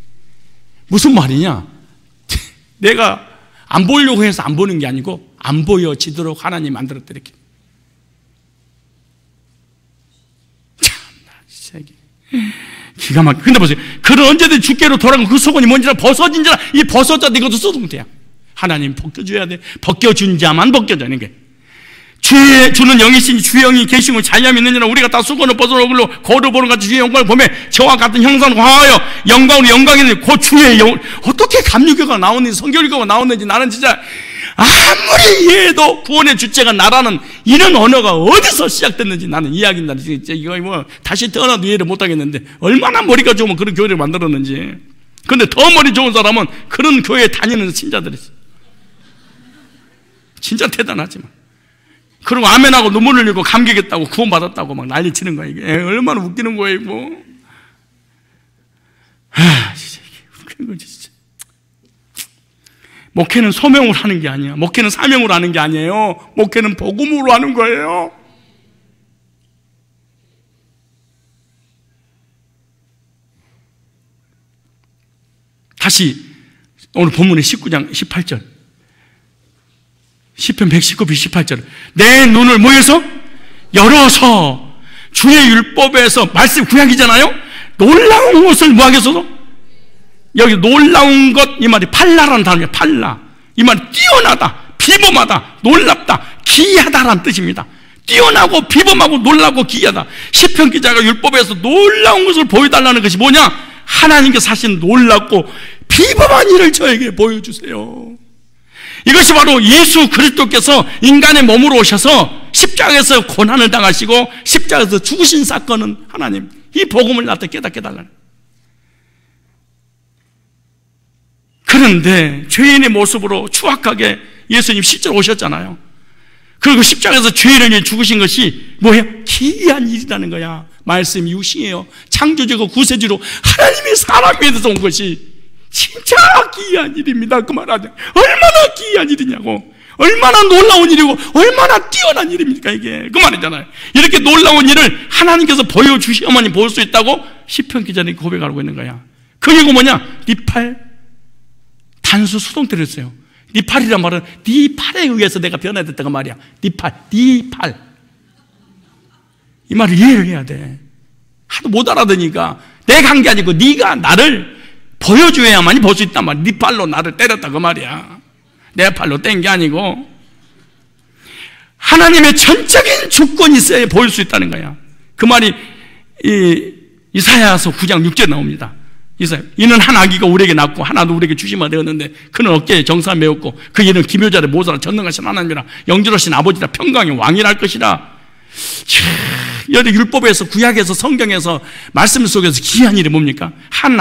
무슨 말이냐? 내가 안 보려고 해서 안 보는 게 아니고 안 보여지도록 하나님 만들었다 이렇게. 기가 막혀. 근데 보세요. 그는 언제든 주께로 돌아가고 그 속건이 뭔지라 벗어진지라. 이 벗어졌다 이것도 수동태야. 하나님 벗겨줘야 돼. 벗겨준 자만 벗겨져는 게. 주는 영이시니 주의 영이 계시고 자녀 믿느니라. 우리가 다 수건을 벗어놓으려 거울을 보는 같이 주의 영광을 보며 저와 같은 형상을 화하여 영광으로 영광이니 곧 주의 영. 어떻게 감리교가 나오는지 성결교가 나오는지 나는 진짜 아무리 이해해도 구원의 주체가 나라는 이런 언어가 어디서 시작됐는지 나는 이해하긴다. 진짜 이거 뭐 다시 태어나도 이해를 못하겠는데 얼마나 머리가 좋으면 그런 교회를 만들었는지. 근데 더 머리 좋은 사람은 그런 교회에 다니는 신자들이 있어. 진짜 대단하지만. 그리고 아멘하고 눈물 흘리고 감격했다고 구원받았다고 막 난리치는 거야. 이게 얼마나 웃기는 거예요 이거. 진짜 이게 웃기는 거지 진짜. 목회는 소명으로 하는 게 아니야. 목회는 사명으로 하는 게 아니에요. 목회는 복음으로 하는 거예요. 다시 오늘 본문의 19장 18절 시편 119편 18절 내 눈을 뭐해서? 열어서 주의 율법에서 말씀 구약이잖아요. 놀라운 것을 뭐하겠어도? 여기 놀라운 것 이 말이 팔라라는 단어예요. 팔라 이 말이 뛰어나다, 비범하다, 놀랍다, 기이하다라는 뜻입니다. 뛰어나고 비범하고 놀랍고 기이하다. 시편 기자가 율법에서 놀라운 것을 보여달라는 것이 뭐냐? 하나님께서 하신 놀랍고 비범한 일을 저에게 보여주세요. 이것이 바로 예수 그리스도께서 인간의 몸으로 오셔서 십자가에서 고난을 당하시고 십자가에서 죽으신 사건은 하나님 이 복음을 나한테 깨닫게 달라는. 그런데 죄인의 모습으로 추악하게 예수님 실제로 오셨잖아요. 그리고 십자가에서 죄인을 위해 죽으신 것이 뭐예요? 기이한 일이라는 거야. 말씀 이웃이에요. 창조주고 구세주로 하나님이 사람 위에서 온 것이 진짜 기이한 일입니다. 그 말하죠. 얼마나 기이한 일이냐고. 얼마나 놀라운 일이고 얼마나 뛰어난 일입니까 이게. 그 말이잖아요. 이렇게 놀라운 일을 하나님께서 보여주셔야만 볼 수 있다고 시편 기자는 고백하고 있는 거야. 그게 뭐냐? 네 팔 단수 수동태를 써요. 네 팔이란 말은 네 팔에 의해서 내가 변화됐다고 말이야. 네 팔, 네 팔. 이 말을 이해를 해야 돼. 하도 못 알아듣니까 내가 한 게 아니고 네가 나를 보여줘야만이 볼 수 있단 말이야. 네 팔로 나를 때렸다 그 말이야. 내 팔로 뗀 게 아니고 하나님의 전적인 주권이 있어야 보일 수 있다는 거야. 그 말이 이사야서 9장 6절에 나옵니다. 이는 한 아기가 우리에게 낳고 하나도 우리에게 주시마 되었는데 그는 어깨에 정사 메었고 그 이는 기묘자를 모사라 전능하신 하나님이라 영주하신 아버지라 평강의 왕이랄 것이라. 여기 율법에서 구약에서 성경에서 말씀 속에서 기이한 일이 뭡니까? 한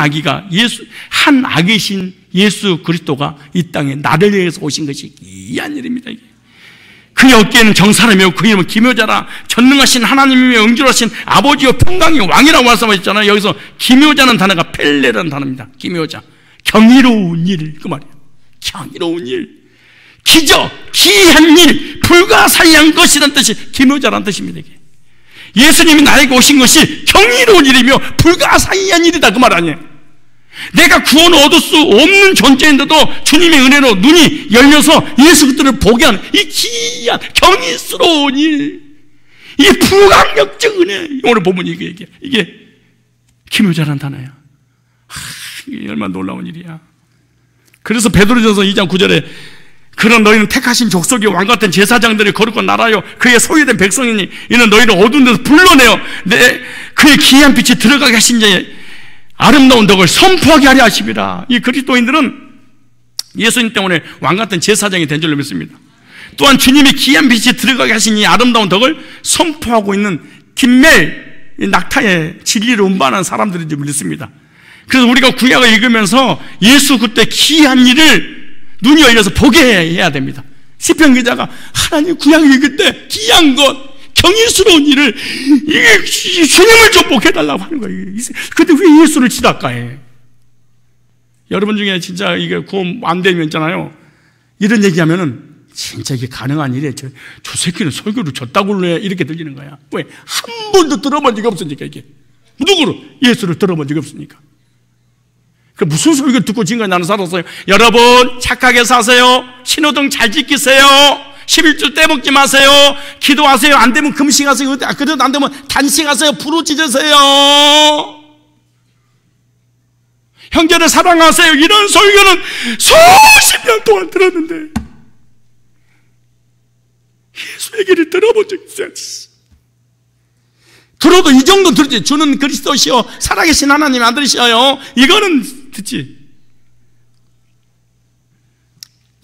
아기신 예수 그리스도가 이 땅에 나를 위해서 오신 것이 기이한 일입니다. 이게. 그의 어깨에는 정사를 메고 그 이름은 기묘자라 전능하신 하나님이며 영주하신 아버지요 평강의 왕이라고 말씀하셨잖아요. 여기서 기묘자는 단어가 펠레라는 단어입니다. 기묘자, 경이로운 일, 그 말이에요. 경이로운 일, 기적, 기이한 일, 불가사의한 것이라는 뜻이 기묘자라는 뜻입니다. 이게. 예수님이 나에게 오신 것이 경이로운 일이며 불가사의한 일이다 그 말 아니에요. 내가 구원을 얻을 수 없는 존재인데도 주님의 은혜로 눈이 열려서 예수 그리스도를 보게 하는 이 기이한 경이스러운 일, 이 불강력적 은혜. 오늘 보면 이게 기묘자라는 단어야. 이게 얼마나 놀라운 일이야. 그래서 베드로전서 2장 9절에 그런 너희는 택하신 족속이 왕 같은 제사장들이 거룩한 나라요 그의 소유된 백성이니 이는 너희를 어두운 데서 불러내어 그의 기이한 빛이 들어가게 하신 자의 아름다운 덕을 선포하게 하려 하심이라. 이 그리스도인들은 예수님 때문에 왕 같은 제사장이 된 줄로 믿습니다. 또한 주님이 기이한 빛이 들어가게 하신 이 아름다운 덕을 선포하고 있는 김멜 낙타의 진리를 운반하는 사람들인 줄 믿습니다. 그래서 우리가 구약을 읽으면서 예수 그때 기이한 일을 눈이 열려서 보게 해야 됩니다. 시편 기자가 하나님 구약을 읽을 때 기이한 것, 경이스러운 일을 이게 주님을 좀 보게 해달라고 하는 거예요. 근데 왜 예수를 지닥가해? 여러분 중에 진짜 이게 구원 안 되면 있잖아요. 이런 얘기하면은 진짜 이게 가능한 일이에요. 저 새끼는 설교를 줬다고 해 이렇게 들리는 거야. 왜? 한 번도 들어본 적이 없으니까 이게. 누구로? 예수를 들어본 적이 없으니까. 그 무슨 설교 듣고 지금까지 나는 살았어요. 여러분 착하게 사세요. 신호등 잘 지키세요. 11조 떼먹지 마세요. 기도하세요. 안 되면 금식하세요. 그래도 안 되면 단식하세요. 부르짖으세요. 형제를 사랑하세요. 이런 설교는 수십 년 동안 들었는데 예수 얘기를 들어본 적 있어야지. 들어도 이 정도 들었지. 주는 그리스도시요 살아계신 하나님 아들이시여. 이거는 듣지.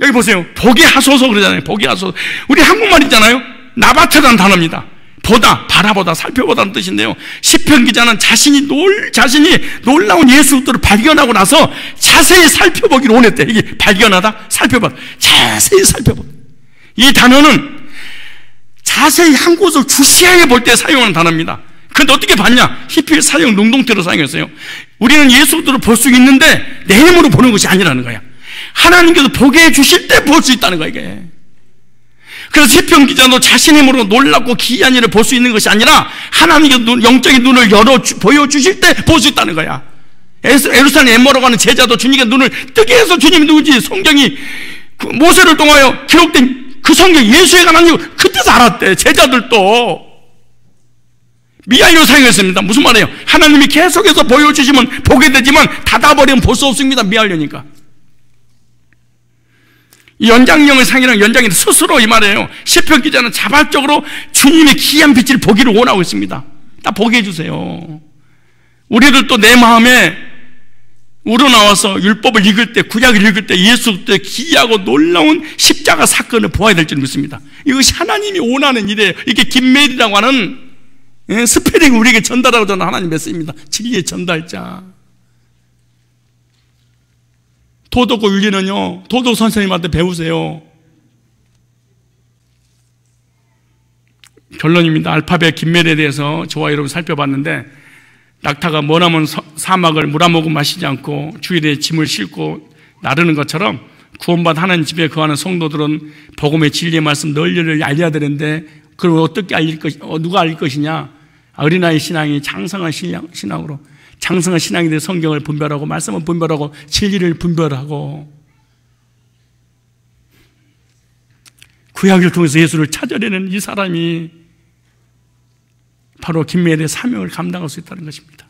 여기 보세요. 보게 하소서 그러잖아요. 보게 하소서. 우리 한국말 있잖아요. 나바트라는 단어입니다. 보다, 바라보다, 살펴보다는 뜻인데요. 시편 기자는 자신이 놀라운 예수 그리스도를 발견하고 나서 자세히 살펴보기를 원했대. 이게 발견하다, 살펴보다, 자세히 살펴보다. 이 단어는 자세히 한 곳을 주시하게 볼 때 사용하는 단어입니다. 그런데 어떻게 봤냐? 히필 사용 능동태로 사용했어요. 우리는 예수 그리스도를 볼 수 있는데 내 힘으로 보는 것이 아니라는 거야. 하나님께서 보게 해주실 때 볼 수 있다는 거야 이게. 그래서 시편 기자도 자신의 힘으로 놀랍고 기이한 일을 볼 수 있는 것이 아니라 하나님께서 영적인 눈을 보여주실 때 볼 수 있다는 거야. 예루살렘 엠마로 가는 제자도 주님께 눈을 뜨게 해서 주님이 누구지 성경이 모세를 통하여 기록된 그 성경 예수의 관한 이유 그때서 알았대. 제자들도 미알려 사용했습니다. 무슨 말이에요? 하나님이 계속해서 보여주시면 보게 되지만 닫아버리면 볼 수 없습니다. 미알려니까. 이 연장형의 상이랑 연장이 스스로 이 말이에요. 시편 기자는 자발적으로 주님의 기이한 빛을 보기를 원하고 있습니다. 다 보게 해주세요. 우리들도 내 마음에 우러나와서 율법을 읽을 때, 구약을 읽을 때 예수 그리스도의 기이하고 놀라운 십자가 사건을 보아야 될 줄 믿습니다. 이것이 하나님이 원하는 일이에요. 이게 김멜이라고 하는 스페링 우리에게 전달하고 저는 하나님 메시지입니다. 진리의 전달자. 도덕과 윤리는요, 도덕 선생님한테 배우세요. 결론입니다. 알파벳 김멜에 대해서 저와 여러분 살펴봤는데, 낙타가 머나먼 사막을 물 한 모금 마시지 않고 주일에 짐을 싣고 나르는 것처럼 구원받은 하나님 집에 거하는 성도들은 복음의 진리의 말씀 널리 알려야 되는데, 그걸 어떻게 알릴 누가 알릴 것이냐? 어린아이 신앙이 장성한 신앙으로, 장성한 신앙에 대해 성경을 분별하고 말씀을 분별하고 진리를 분별하고 구약을 통해서 예수를 찾아내는 이 사람이 바로 김멜의 사명을 감당할 수 있다는 것입니다.